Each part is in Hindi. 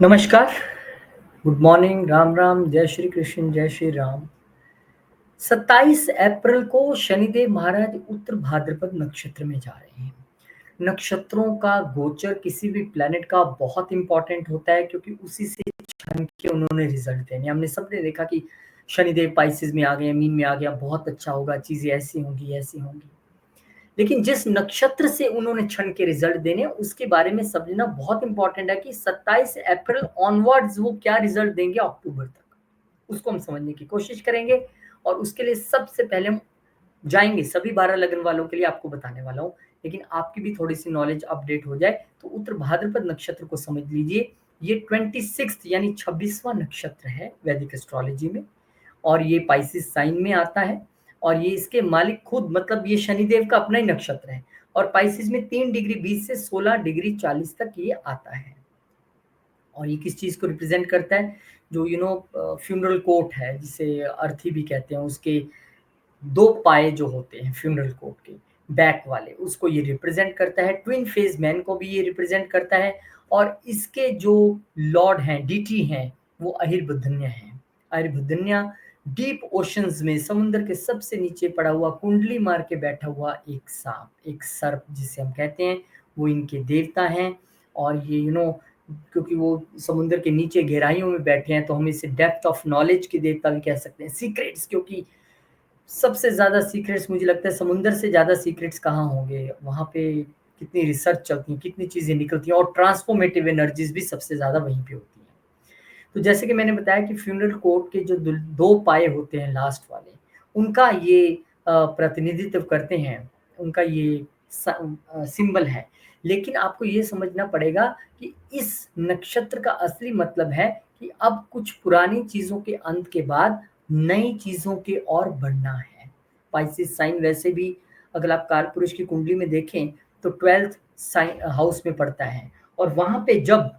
नमस्कार, गुड मॉर्निंग, राम राम, जय श्री कृष्ण, जय श्री राम। 27 अप्रैल को शनिदेव महाराज उत्तर भाद्रपद नक्षत्र में जा रहे हैं। नक्षत्रों का गोचर किसी भी प्लैनेट का बहुत इंपॉर्टेंट होता है क्योंकि उसी से छन के उन्होंने रिजल्ट देने। हमने सबने देखा कि शनिदेव पाइसेस में आ गए, मीन में आ गया, बहुत अच्छा होगा, चीजें ऐसी होंगी, ऐसी होंगी। लेकिन जिस नक्षत्र से उन्होंने क्षण के रिजल्ट देने उसके बारे में समझना बहुत इंपॉर्टेंट है कि 27 अप्रैल ऑनवर्ड्स वो क्या रिजल्ट देंगे अक्टूबर तक, उसको हम समझने की कोशिश करेंगे। और उसके लिए सबसे पहले हम जाएंगे सभी 12 लगन वालों के लिए आपको बताने वाला हूँ, लेकिन आपकी भी थोड़ी सी नॉलेज अपडेट हो जाए तो उत्तर भाद्रपद नक्षत्र को समझ लीजिए। ये 26 यानी 26वां नक्षत्र है वैदिक एस्ट्रोलॉजी में, और ये पाइसिस साइन में आता है। और ये इसके मालिक खुद मतलब ये शनिदेव का अपना ही नक्षत्र है। और पाइसिस में 3 डिग्री 20 से 16 डिग्री 40 तक ये आता है। और ये किस चीज को रिप्रेजेंट करता है? जो फ्यूनरल कोट है जिसे अर्थी भी कहते हैं, उसके दो पाए जो होते हैं फ्यूनरल कोट के बैक वाले, उसको ये रिप्रेजेंट करता है। ट्विन फेज मैन को भी ये रिप्रेजेंट करता है। और इसके जो लॉर्ड हैं, डीटी हैं, वो अहिर्बुद्धन्य हैं। अहिर्बुद्धन्य डीप ओशंस में समुद्र के सबसे नीचे पड़ा हुआ कुंडली मार के बैठा हुआ एक सांप, एक सर्प जिसे हम कहते हैं, वो इनके देवता हैं। और ये क्योंकि वो समुद्र के नीचे गहराइयों में बैठे हैं तो हम इसे डेप्थ ऑफ नॉलेज के देवता भी कह सकते हैं। सीक्रेट्स, क्योंकि सबसे ज़्यादा सीक्रेट्स मुझे लगता है समुंदर से ज़्यादा सीक्रेट्स कहाँ होंगे, वहाँ पे कितनी रिसर्च चलती है, कितनी चीज़ें निकलती हैं, और ट्रांसफॉर्मेटिव एनर्जीज भी सबसे ज़्यादा वहीं पे होती हैं। तो जैसे कि मैंने बताया कि फ्यूनरल कोड के जो दो पाए होते हैं लास्ट वाले, उनका ये प्रतिनिधित्व करते हैं, उनका ये सिंबल है। लेकिन आपको ये समझना पड़ेगा कि इस नक्षत्र का असली मतलब है कि अब कुछ पुरानी चीज़ों के अंत के बाद नई चीज़ों के और बढ़ना है। पाइसेस साइन वैसे भी अगर आप कालपुरुष की कुंडली में देखें तो 12th साइन हाउस में पड़ता है। और वहाँ पे जब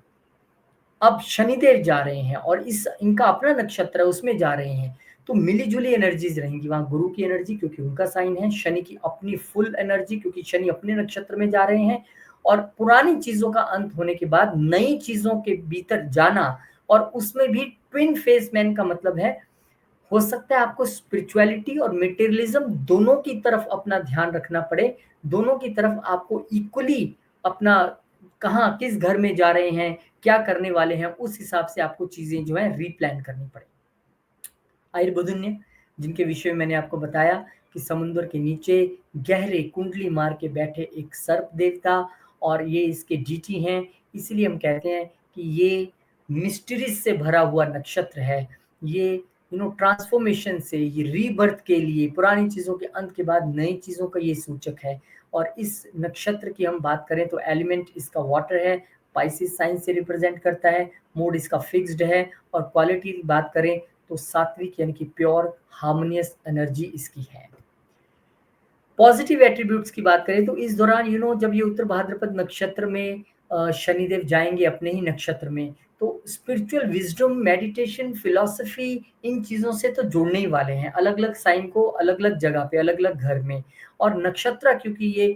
अब शनिदेव जा रहे हैं और इस इनका अपना नक्षत्र है उसमें जा रहे हैं, तो मिली-जुली एनर्जीज रहेंगी। वहाँ गुरु की एनर्जी क्योंकि उनका साइन है, शनि की अपनी फुल एनर्जी क्योंकि शनि अपने नक्षत्र में जा रहे हैं। और पुरानी चीज़ों का अंत होने के बाद नई चीज़ों के भीतर जाना, और उसमें भी ट्विन फेस मैन का मतलब है, हो सकता है आपको स्पिरिचुअलिटी और मटेरियलिज्म दोनों की तरफ अपना ध्यान रखना पड़े। दोनों की तरफ आपको इक्वली अपना कहाँ किस घर में जा रहे हैं, क्या करने वाले हैं, उस हिसाब से आपको चीज़ें जो है रीप्लान करनी पड़े। आयुर्बुद्धन्य, जिनके विषय में मैंने आपको बताया कि समुद्र के नीचे गहरे कुंडली मार के बैठे एक सर्प देवता, और ये इसके डीटी हैं। इसलिए हम कहते हैं कि ये मिस्ट्रीज से भरा हुआ नक्षत्र है। ये ट्रांसफॉर्मेशन से, ये रीबर्थ के लिए, पुरानी चीज़ों के अंत के बाद नई चीज़ों का ये सूचक है। और इस नक्षत्र की हम बात करें तो एलिमेंट इसका वाटर है, पाइसिस साइन से रिप्रेजेंट करता है, मूड इसका फिक्स्ड है। और क्वालिटी की बात करें तो सात्विक यानी कि प्योर हार्मोनियस एनर्जी इसकी है। पॉजिटिव एट्रीब्यूट्स की बात करें तो इस दौरान जब ये उत्तर भाद्रपद नक्षत्र में शनिदेव जाएंगे अपने ही नक्षत्र में, तो स्पिरिचुअल विजडम, मेडिटेशन, फिलॉसफी, इन चीज़ों से तो जुड़ने ही वाले हैं, अलग अलग साइन को अलग अलग जगह पे, अलग अलग घर में। और नक्षत्र क्योंकि ये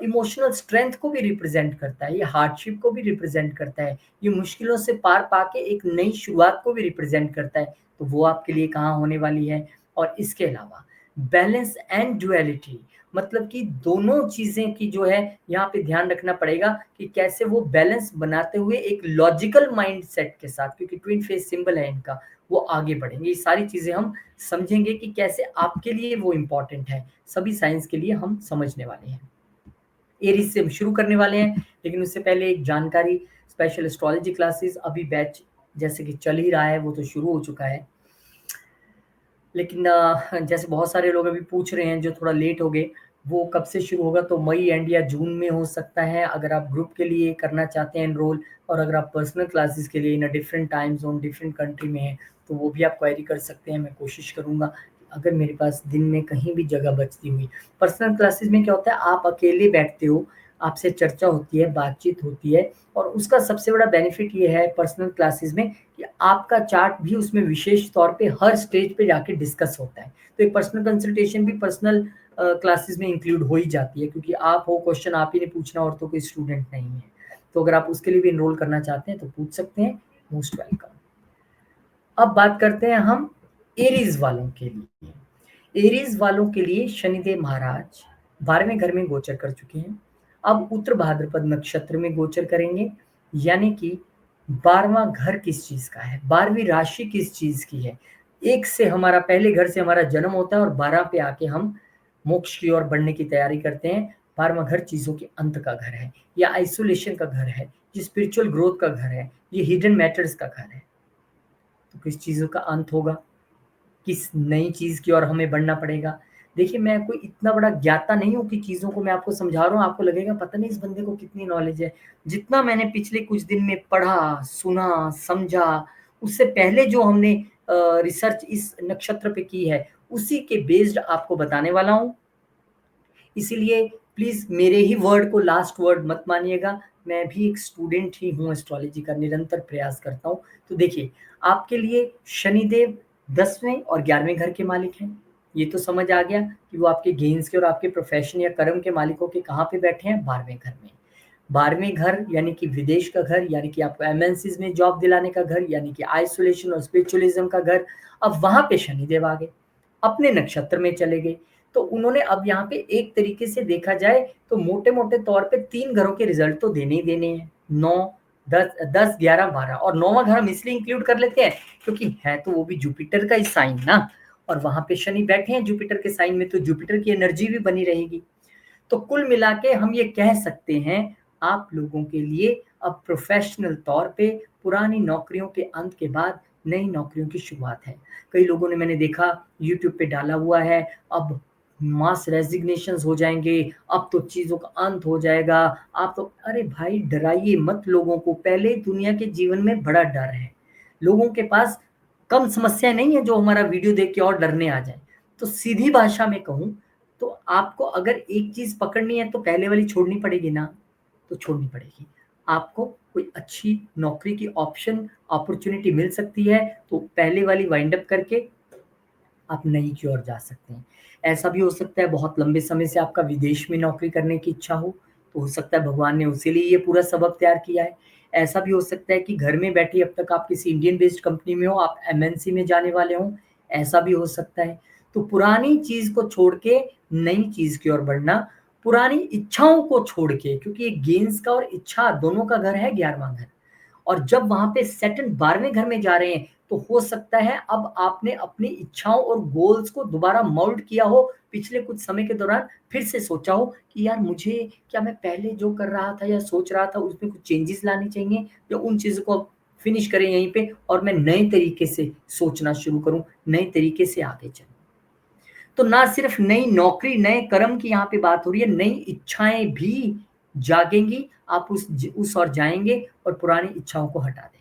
इमोशनल स्ट्रेंथ को भी रिप्रेजेंट करता है, ये हार्डशिप को भी रिप्रेजेंट करता है, ये मुश्किलों से पार पाके एक नई शुरुआत को भी रिप्रेजेंट करता है, तो वो आपके लिए कहाँ होने वाली है। और इसके अलावा बैलेंस एंड डुअलिटी, मतलब कि दोनों चीज़ें की जो है यहाँ पे ध्यान रखना पड़ेगा कि कैसे वो बैलेंस बनाते हुए एक लॉजिकल माइंडसेट के साथ, क्योंकि ट्विन फेस सिंबल है इनका, वो आगे बढ़ेंगे। ये सारी चीज़ें हम समझेंगे कि कैसे आपके लिए वो इम्पोर्टेंट है, सभी साइंस के लिए हम समझने वाले हैं। एरीज से हम शुरू करने वाले हैं, लेकिन उससे पहले एक जानकारी, स्पेशल एस्ट्रोलॉजी क्लासेस अभी बैच जैसे कि चल ही रहा है, वो तो शुरू हो चुका है। लेकिन जैसे बहुत सारे लोग अभी पूछ रहे हैं जो थोड़ा लेट हो गए, वो कब से शुरू होगा? तो मई एंड या जून में हो सकता है, अगर आप ग्रुप के लिए करना चाहते हैं एनरोल। और अगर आप पर्सनल क्लासेस के लिए in a different time zone, different country में हैं, तो वो भी आप क्वेरी कर सकते हैं। मैं कोशिश करूँगा अगर मेरे पास दिन में कहीं भी जगह बचती हुई। पर्सनल क्लासेस में क्या होता है, आप अकेले बैठते हो, आपसे चर्चा होती है, बातचीत होती है। और उसका सबसे बड़ा बेनिफिट ये है पर्सनल क्लासेस में कि आपका चार्ट भी उसमें विशेष तौर पे हर स्टेज पे जाके डिस्कस होता है। तो एक पर्सनल कंसल्टेशन भी पर्सनल क्लासेस में इंक्लूड हो ही जाती है, क्योंकि आप हो, क्वेश्चन आप ही ने पूछना और तो कोई स्टूडेंट नहीं है। तो अगर आप उसके लिए भी एनरोल करना चाहते हैं तो पूछ सकते हैं। Most welcome. अब बात करते हैं हम एरीज वालों के लिए। एरीज वालों के लिए शनिदेव महाराज 12वें घर में गोचर कर चुके हैं। अब उत्तर भाद्रपद नक्षत्र में गोचर करेंगे, यानी कि 12वां घर किस चीज का है, 12वीं राशि किस चीज की है। एक से हमारा पहले घर से हमारा जन्म होता है और 12 पे आके हम मोक्ष की ओर बढ़ने की तैयारी करते हैं। 12वां घर चीजों के अंत का घर है, या आइसोलेशन का घर है, ये स्पिरिचुअल ग्रोथ का घर है, ये हिडन मैटर्स का घर है। तो किस चीज़ों का अंत होगा, किस नई चीज़ की ओर हमें बढ़ना पड़ेगा। देखिए, मैं कोई इतना बड़ा ज्ञाता नहीं हूँ कि चीज़ों को मैं आपको समझा रहा हूँ, आपको लगेगा पता नहीं इस बंदे को कितनी नॉलेज है। जितना मैंने पिछले कुछ दिन में पढ़ा, सुना, समझा, उससे पहले जो हमने रिसर्च इस नक्षत्र पे की है, उसी के बेस्ड आपको बताने वाला हूँ। इसीलिए प्लीज़ मेरे ही वर्ड को लास्ट वर्ड मत मानिएगा। मैं भी एक स्टूडेंट ही हूँ एस्ट्रोलॉजी का, निरंतर प्रयास करता हूँ। तो देखिए, आपके लिए शनिदेव 10वें और 11वें घर के मालिक हैं। ये तो समझ आ गया कि वो आपके गेन्स के और आपके प्रोफेशन या कर्म के मालिकों के कहाँ पे बैठे हैं, 12वें घर में। 12वें घर यानी कि विदेश का घर, यानी कि आपको एमएनसीज में जॉब दिलाने का घर, यानी कि आइसोलेशन और स्पिरिचुअलिज्म का घर। अब वहाँ पे शनिदेव आ गए, अपने नक्षत्र में चले गए। तो उन्होंने अब यहाँ पे एक तरीके से देखा जाए तो मोटे-मोटे तौर पे 3 घरों के रिजल्ट तो देने ही देने हैं। 9, 10, 11, 12 और 9वां घर हम इसलिए इंक्लूड कर लेते हैं क्योंकि है तो वो भी जुपिटर का ही साइन ना, और वहाँ पे शनि बैठे हैं जुपिटर के साइन में, तो जुपिटर की एनर्जी भी बनी रहेगी। तो कुल मिला के हम ये कह सकते हैं, आप लोगों के लिए अब प्रोफेशनल तौर पे पुरानी नौकरियों के अंत के बाद नई नौकरियों की शुरुआत है। कई लोगों ने मैंने देखा यूट्यूब पे डाला हुआ है, अब मास रेजिग्नेशंस हो जाएँगे, अब तो चीज़ों का अंत हो जाएगा, आप तो अरे भाई डराइए मत लोगों को, पहले दुनिया के जीवन में बड़ा डर है। लोगों के पास कम समस्याएँ नहीं है जो हमारा वीडियो देख के और डरने आ जाएँ। तो सीधी भाषा में कहूँ तो आपको अगर एक चीज़ पकड़नी है तो पहले वाली छोड़नी पड़ेगी ना, तो छोड़नी पड़ेगी। आपको कोई अच्छी नौकरी की ऑप्शन अपॉर्च्युनिटी मिल सकती है, तो पहले वाली वाइंड अप करके आप नई की ओर जा सकते हैं। ऐसा भी हो सकता है बहुत लंबे समय से आपका विदेश में नौकरी करने की इच्छा हो सकता है भगवान ने उसी लिए ये पूरा सबक तैयार किया है। ऐसा भी हो सकता है कि घर में बैठे अब तक आप किसी इंडियन बेस्ड कंपनी में हो, आप एमएनसी में जाने वाले हों, ऐसा भी हो सकता है। तो पुरानी चीज़ को छोड़ के नई चीज़ की ओर बढ़ना, पुरानी इच्छाओं को छोड़ के, क्योंकि ये गेन्स का और इच्छा दोनों का घर है 11वां घर। और जब वहाँ पे सैटर्न 12वें घर में जा रहे हैं, तो हो सकता है अब आपने अपनी इच्छाओं और गोल्स को दोबारा मोल्ड किया हो, पिछले कुछ समय के दौरान फिर से सोचा हो कि यार मुझे क्या मैं पहले जो कर रहा था या सोच रहा था उसमें कुछ चेंजेस लाने चाहिए, या उन चीज़ों को फिनिश करें यहीं पे और मैं नए तरीके से सोचना शुरू करूँ, नए तरीके से आगे चलूँ। तो ना सिर्फ नई नौकरी, नए कर्म की यहाँ पे बात हो रही है, नई इच्छाएँ भी जागेंगी, आप उस ओर जाएँगे और पुरानी इच्छाओं को हटा देंगे।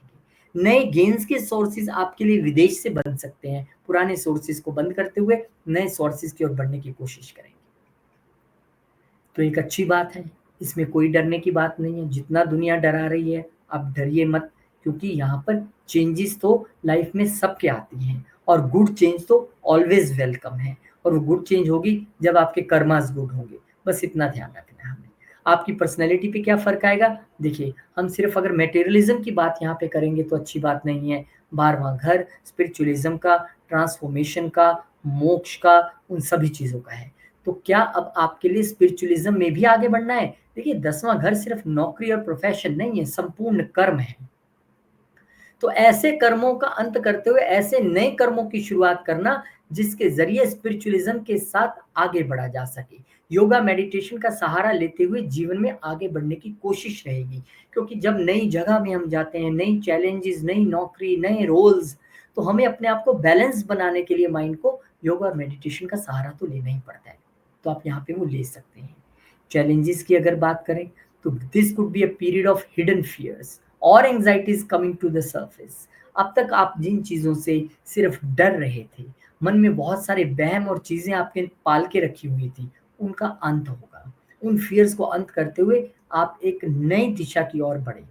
नए गेन्स के सोर्सेज़ आपके लिए विदेश से बन सकते हैं, पुराने सोर्सेज़ को बंद करते हुए नए सोर्सेज़ की ओर बढ़ने की कोशिश करेंगे। तो एक अच्छी बात है, इसमें कोई डरने की बात नहीं है, जितना दुनिया डरा रही है, आप डरिए मत, क्योंकि यहाँ पर चेंजेस तो लाइफ में सबके आती हैं और गुड चेंज तो ऑलवेज़ वेलकम है, और वो गुड चेंज होगी जब आपके कर्मास गुड होंगे, बस इतना ध्यान रखना है हमें। आपकी पर्सनैलिटी पे क्या फ़र्क आएगा? देखिए, हम सिर्फ़ अगर मटेरियलिज़्म की बात यहाँ पे करेंगे तो अच्छी बात नहीं है, 12वां घर स्पिरिचुअलिज़्म का, ट्रांसफ़ॉर्मेशन का, मोक्ष का, उन सभी चीज़ों का है। तो क्या अब आपके लिए स्पिरिचुअलिज्म में भी आगे बढ़ना है? देखिए, 10वां घर सिर्फ नौकरी और प्रोफ़ेशन नहीं है, संपूर्ण कर्म है। तो ऐसे कर्मों का अंत करते हुए ऐसे नए कर्मों की शुरुआत करना जिसके ज़रिए स्पिरिचुअलिज्म के साथ आगे बढ़ा जा सके। योगा मेडिटेशन का सहारा लेते हुए जीवन में आगे बढ़ने की कोशिश रहेगी। क्योंकि जब नई जगह में हम जाते हैं, नई चैलेंजेज़, नई नौकरी, नए रोल्स, तो हमें अपने आप को बैलेंस बनाने के लिए माइंड को योगा और मेडिटेशन का सहारा तो लेना ही पड़ता है। तो आप यहाँ पे वो ले सकते हैं। चैलेंजेस की अगर बात करें तो this could be a period of hidden fears और anxieties coming to the surface. अब तक आप जिन चीज़ों से सिर्फ डर रहे थे, मन में बहुत सारे वहम और चीज़ें आपने पाल के रखी हुई थी, उनका अंत होगा। उन फियर्स को अंत करते हुए आप एक नई दिशा की ओर बढ़ेंगे।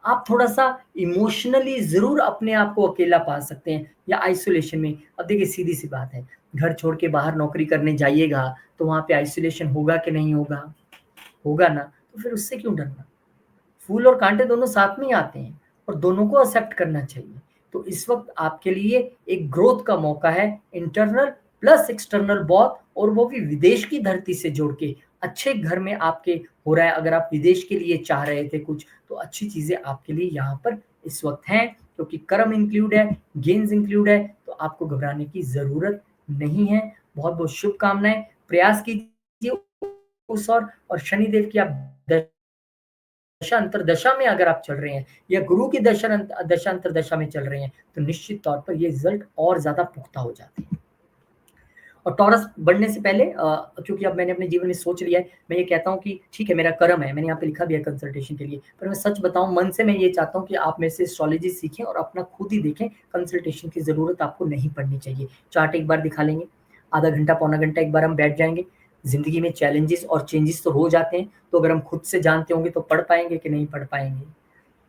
आप थोड़ा-सा इमोशनली ज़रूर अपने आप को अकेला पा सकते हैं या आइसोलेशन में। अब देखिए सीधी-सी बात है, घर छोड़ के बाहर नौकरी करने जाइएगा, तो वहाँ पे आइसोलेशन होगा कि नहीं होगा? होगा ना, तो फिर उससे क्यों डरना? फूल और कांटे दोनों साथ में ही आते हैं। और दोनों को एक्सेप्ट करना चाहिए। तो इस वक्त आपके लिए एक ग्रोथ का मौका है, इंटरनल प्लस एक्सटर्नल बहुत, और वो भी विदेश की धरती से जोड़ के अच्छे घर में आपके हो रहा है। अगर आप विदेश के लिए चाह रहे थे कुछ, तो अच्छी चीजें आपके लिए यहाँ पर इस वक्त हैं, क्योंकि कर्म इंक्लूड है, गेन्स इंक्लूड है, तो आपको घबराने की जरूरत नहीं है। बहुत बहुत शुभकामनाएं, प्रयास कीजिए उस और शनिदेव की आप दशा अंतरदशा में अगर आप चल रहे हैं या गुरु की दशा अंतरदशा में चल रहे हैं, तो निश्चित तौर पर ये रिजल्ट और ज्यादा पुख्ता हो जाते हैं। और टॉरस बढ़ने से पहले क्योंकि अब मैंने अपने जीवन में सोच लिया है, मैं ये कहता हूँ कि ठीक है मेरा कर्म है, मैंने यहाँ पे लिखा भी है कंसल्टेशन के लिए, पर मैं सच बताऊं मन से मैं ये चाहता हूँ कि आप मेरे से एस्ट्रोलॉजी सीखें और अपना खुद ही देखें। कंसल्टेशन की जरूरत आपको नहीं पड़नी चाहिए। चार्ट एक बार दिखा लेंगे, आधा घंटा पौना घंटा एक बार हम बैठ जाएंगे। जिंदगी में चैलेंजेस और चेंजेस तो हो जाते हैं, तो अगर हम खुद से जानते होंगे तो पढ़ पाएंगे कि नहीं पढ़ पाएंगे।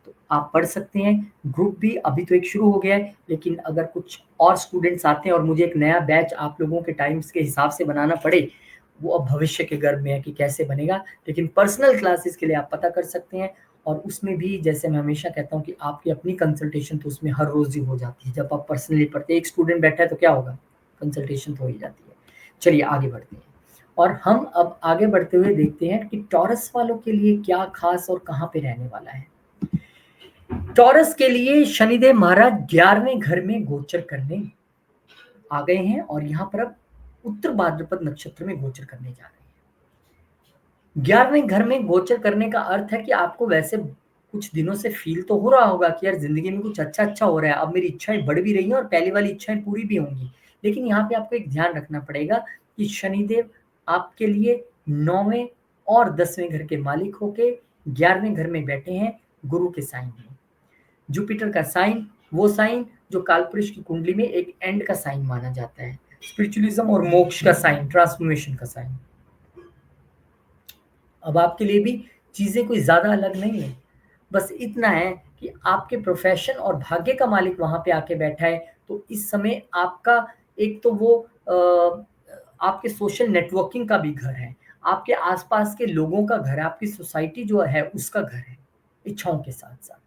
तो आप पढ़ सकते हैं। ग्रुप भी अभी तो एक शुरू हो गया है, लेकिन अगर कुछ और स्टूडेंट्स आते हैं और मुझे एक नया बैच आप लोगों के टाइम्स के हिसाब से बनाना पड़े, वो अब भविष्य के गर्भ में है कि कैसे बनेगा। लेकिन पर्सनल क्लासेस के लिए आप पता कर सकते हैं, और उसमें भी जैसे मैं हमेशा कहता हूँ कि आपकी अपनी कंसल्टेशन तो उसमें हर रोज ही हो जाती है। जब आप पर्सनली पढ़ते हैं, एक स्टूडेंट बैठा है तो क्या होगा, कंसल्टेशन तो हो ही जाती है। चलिए आगे बढ़ते हैं, और हम अब आगे बढ़ते हुए देखते हैं कि टॉरस वालों के लिए क्या खास और कहाँ पे रहने वाला है। टॉरस के लिए शनिदेव महाराज 11वें घर में गोचर करने आ गए हैं, और यहाँ पर अब उत्तर भाद्रपद नक्षत्र में गोचर करने जा रहे हैं। 11वें घर में गोचर करने का अर्थ है कि आपको वैसे कुछ दिनों से फील तो हो रहा होगा कि यार जिंदगी में कुछ अच्छा अच्छा हो रहा है, अब मेरी इच्छाएं बढ़ भी रही हैं और पहले वाली इच्छाएं पूरी भी होंगी। लेकिन यहाँ पे आपको एक ध्यान रखना पड़ेगा कि शनिदेव आपके लिए 9वें और 10वें घर के मालिक होके 11वें घर में बैठे हैं, गुरु के साइन में। जुपिटर का साइन, वो साइन जो कालपुरुष की कुंडली में एक एंड का साइन माना जाता है, स्पिरिचुअलिज्म और मोक्ष का साइन, ट्रांसफॉर्मेशन का साइन। अब आपके लिए भी चीजें कोई ज्यादा अलग नहीं है, बस इतना है कि आपके प्रोफेशन और भाग्य का मालिक वहां पे आके बैठा है। तो इस समय आपका एक तो वो आपके सोशल नेटवर्किंग का भी घर है, आपके आसपास के लोगों का घर है, आपकी सोसाइटी जो है उसका घर है, इच्छाओं के साथ साथ।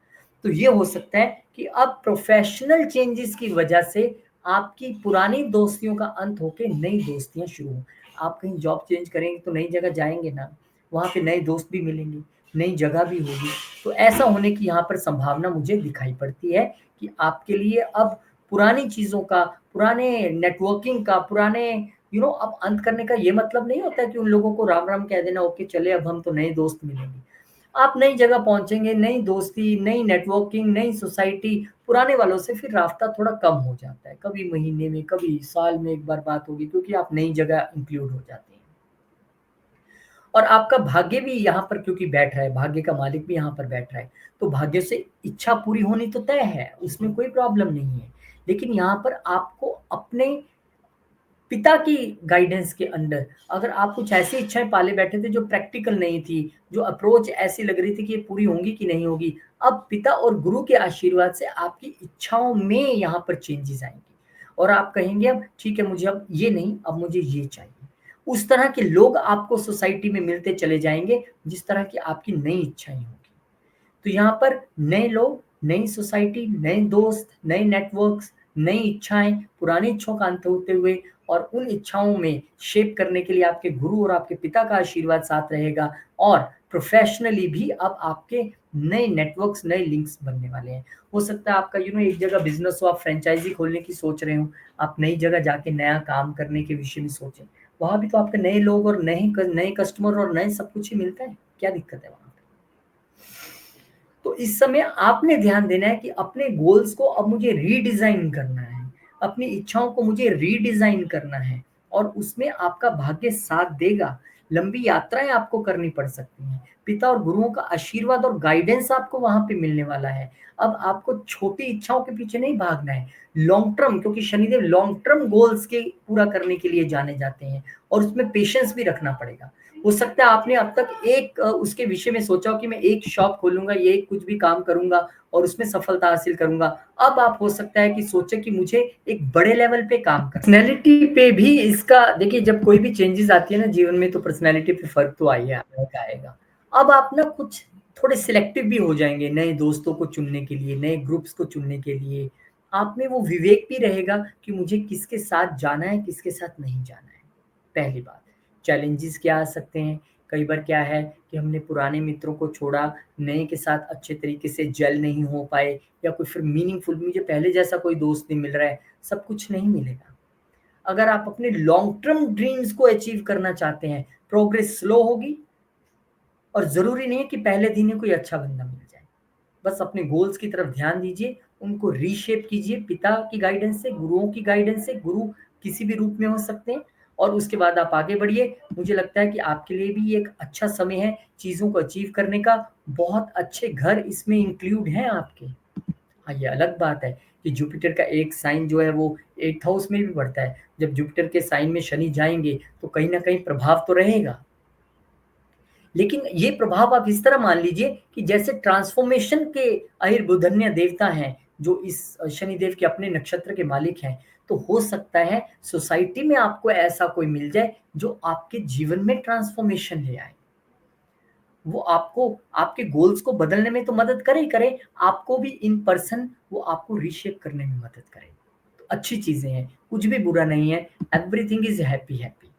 तो ये हो सकता है कि अब प्रोफेशनल चेंजेस की वजह से आपकी पुरानी दोस्तियों का अंत होके नई दोस्तियां शुरू हो। आप कहीं जॉब चेंज करेंगे तो नई जगह जाएंगे ना, वहां पे नए दोस्त भी मिलेंगे, नई जगह भी होगी। तो ऐसा होने की यहाँ पर संभावना मुझे दिखाई पड़ती है कि आपके लिए अब पुरानी चीजों का, पुराने नेटवर्किंग का, पुराने अब अंत करने का ये मतलब नहीं होता है कि उन लोगों को राम राम कह देना, ओके चले अब हम तो नए दोस्त मिलेंगे। आप नई जगह पहुंचेंगे, नई दोस्ती, नई नेटवर्किंग, नई सोसाइटी, पुराने वालों से फिर रास्ता थोड़ा कम हो जाता है, कभी महीने में कभी साल में एक बार बात होगी, क्योंकि आप नई जगह इंक्लूड हो जाते हैं। और आपका भाग्य भी यहाँ पर क्योंकि बैठ रहा है, भाग्य का मालिक भी यहाँ पर बैठ रहा है, तो भाग्य से इच्छा पूरी होनी तो तय है, उसमें कोई प्रॉब्लम नहीं है। लेकिन यहाँ पर आपको अपने पिता की गाइडेंस के अंडर, अगर आप कुछ ऐसी इच्छाएं पाले बैठे थे जो प्रैक्टिकल नहीं थी, जो अप्रोच ऐसी लग रही थी कि ये पूरी होंगी कि नहीं होगी, अब पिता और गुरु के आशीर्वाद से आपकी इच्छाओं में यहाँ पर चेंजेस आएंगे, और आप कहेंगे अब ठीक है मुझे अब ये नहीं, अब मुझे ये चाहिए। उस तरह के लोग आपको सोसाइटी में मिलते चले जाएंगे जिस तरह की आपकी नई इच्छाएं होगी। तो यहाँ पर नए लोग, नई सोसाइटी, नए दोस्त, नए नेटवर्क्स, नई इच्छाएं, पुरानी इच्छाओं का अंत होते हुए, और उन इच्छाओं में शेप करने के लिए आपके गुरु और आपके पिता का आशीर्वाद साथ रहेगा। और प्रोफेशनली भी अब आपके नए नेटवर्क्स, नए लिंक्स बनने वाले हैं। हो सकता है आपका एक जगह बिजनेस हो, आप फ्रेंचाइजी खोलने की सोच रहे हो, आप नई जगह जाके नया काम करने के विषय में सोचें, वहां भी तो आपके नए लोग और नए कस्टमर और नए सब कुछ ही मिलता है, क्या दिक्कत है वहां? तो इस समय आपने ध्यान देना है कि अपने गोल्स को अब मुझे रीडिजाइन करना है, अपनी इच्छाओं को मुझे रीडिजाइन करना है, और उसमें आपका भाग्य साथ देगा। लंबी यात्राएं आपको करनी पड़ सकती हैं, पिता और गुरुओं का आशीर्वाद और गाइडेंस आपको वहां पे मिलने वाला है। अब आपको छोटी इच्छाओं के पीछे नहीं भागना है, लॉन्ग टर्म, क्योंकि शनिदेव लॉन्ग टर्म गोल्स के पूरा करने के लिए जाने जाते हैं, और उसमें पेशेंस भी रखना पड़ेगा। हो सकता है आपने अब तक एक उसके विषय में सोचा हो कि मैं एक शॉप खोलूंगा, ये कुछ भी काम करूंगा और उसमें सफलता हासिल करूंगा। अब आप हो सकता है कि सोचे कि मुझे एक बड़े लेवल पे काम करना। पर्सनैलिटी पे भी इसका देखिए, जब कोई भी चेंजेस आती है ना जीवन में, तो पर्सनैलिटी पे फर्क तो आएगा। अब आप ना कुछ थोड़े सिलेक्टिव भी हो जाएँगे नए दोस्तों को चुनने के लिए, नए ग्रुप्स को चुनने के लिए। आप में वो विवेक भी रहेगा कि मुझे किसके साथ जाना है, किसके साथ नहीं जाना है, पहली बात। चैलेंजेस क्या आ सकते हैं, कई बार क्या है कि हमने पुराने मित्रों को छोड़ा, नए के साथ अच्छे तरीके से जेल नहीं हो पाए या कोई फिर मीनिंगफुल मुझे पहले जैसा कोई दोस्त नहीं मिल रहा है, सब कुछ नहीं मिलेगा। अगर आप अपने लॉन्ग टर्म ड्रीम्स को अचीव करना चाहते हैं, प्रोग्रेस स्लो होगी और ज़रूरी नहीं है कि पहले दिन ही कोई अच्छा बंदा मिल जाए। बस अपने गोल्स की तरफ ध्यान दीजिए, उनको रीशेप कीजिए पिता की गाइडेंस से, गुरुओं की गाइडेंस से, गुरु किसी भी रूप में हो सकते हैं और उसके बाद आप आगे बढ़िए। मुझे लगता है कि आपके लिए भी ये एक अच्छा समय है चीज़ों को अचीव करने का, बहुत अच्छे घर इसमें इंक्लूड हैं आपके। हाँ, ये अलग बात है कि जुपिटर का एक साइन जो है वो 8th हाउस में भी पड़ता है। जब जुपिटर के साइन में शनि जाएँगे, तो कहीं न कहीं प्रभाव तो रहेगा। लेकिन ये प्रभाव आप इस तरह मान लीजिए कि जैसे ट्रांसफॉर्मेशन के आयुर्बुधन्य देवता हैं, जो इस शनिदेव के अपने नक्षत्र के मालिक हैं, तो हो सकता है सोसाइटी में आपको ऐसा कोई मिल जाए जो आपके जीवन में ट्रांसफॉर्मेशन ले आए। वो आपको आपके गोल्स को बदलने में तो मदद करे ही करे, आपको भी इन पर्सन वो आपको रीशेप करने में मदद करे। तो अच्छी चीज़ें हैं, कुछ भी बुरा नहीं है, एवरीथिंग इज़ हैप्पी हैप्पी।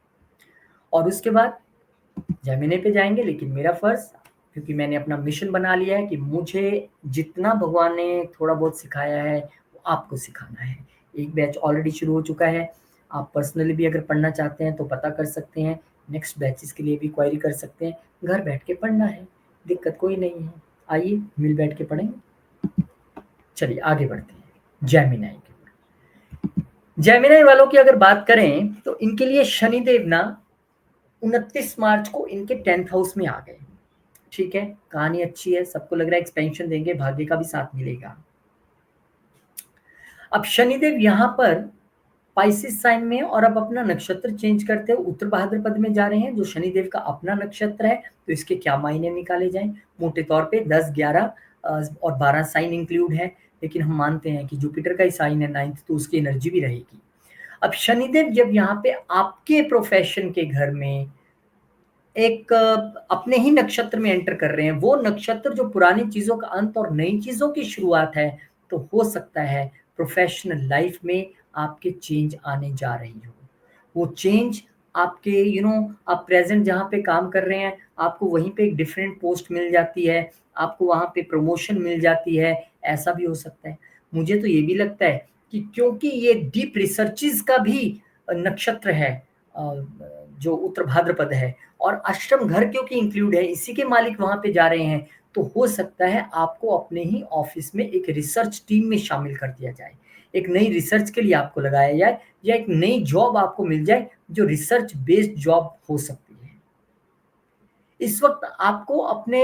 और उसके बाद जेमिनी पे जाएँगे लेकिन मेरा फ़र्ज़ क्योंकि मैंने अपना मिशन बना लिया है कि मुझे जितना भगवान ने थोड़ा बहुत सिखाया है, वो आपको सिखाना है। एक बैच ऑलरेडी शुरू हो चुका है। आप पर्सनली भी अगर पढ़ना चाहते हैं तो पता कर सकते हैं। नेक्स्ट बैचेज़ के लिए भी क्वेरी कर सकते हैं। घर बैठ के पढ़ना है, दिक्कत कोई नहीं है। आइए मिल बैठ के पढ़ेंगे। चलिए आगे बढ़ते हैं। जेमिनी की ओर। जेमिनी वालों की अगर बात करें तो इनके लिए शनिदेव ना 29 मार्च को इनके 10th हाउस में आ गए। ठीक है, कहानी अच्छी है, सबको लग रहा है एक्सपेंशन देंगे, भाग्य का भी साथ मिलेगा। अब शनिदेव यहाँ पर पाइसेस साइन में और अब अपना नक्षत्र चेंज करते हुए उत्तर भाद्रपद में जा रहे हैं, जो शनिदेव का अपना नक्षत्र है। तो इसके क्या मायने निकाले जाएं? मोटे तौर पे 10, 11 और 12 साइन इंक्लूड है, लेकिन हम मानते हैं कि जुपिटर का ही साइन है 9th, तो उसकी एनर्जी भी रहेगी। अब शनिदेव जब यहाँ पे आपके प्रोफेशन के घर में एक अपने ही नक्षत्र में एंटर कर रहे हैं, वो नक्षत्र जो पुरानी चीज़ों का अंत और नई चीज़ों की शुरुआत है, तो हो सकता है प्रोफ़ेशनल लाइफ़ में आपके चेंज आने जा रही हो। वो चेंज आपके आप प्रेज़ेंट जहाँ पे काम कर रहे हैं, आपको वहीं पे एक डिफरेंट पोस्ट मिल जाती है, आपको वहाँ पे प्रमोशन मिल जाती है, ऐसा भी हो सकता है। मुझे तो ये भी लगता है कि क्योंकि ये डीप रिसर्चेज़ का भी नक्षत्र है जो उत्तर भाद्रपद है और अष्टम घर क्योंकि इंक्लूड है, इसी के मालिक वहाँ पे जा रहे हैं, तो हो सकता है आपको अपने ही ऑफ़िस में एक रिसर्च टीम में शामिल कर दिया जाए। एक नई रिसर्च के लिए आपको लगाया जाए या एक नई जॉब आपको मिल जाए, जो रिसर्च बेस्ड जॉब हो सकती है। इस वक़्त आपको अपने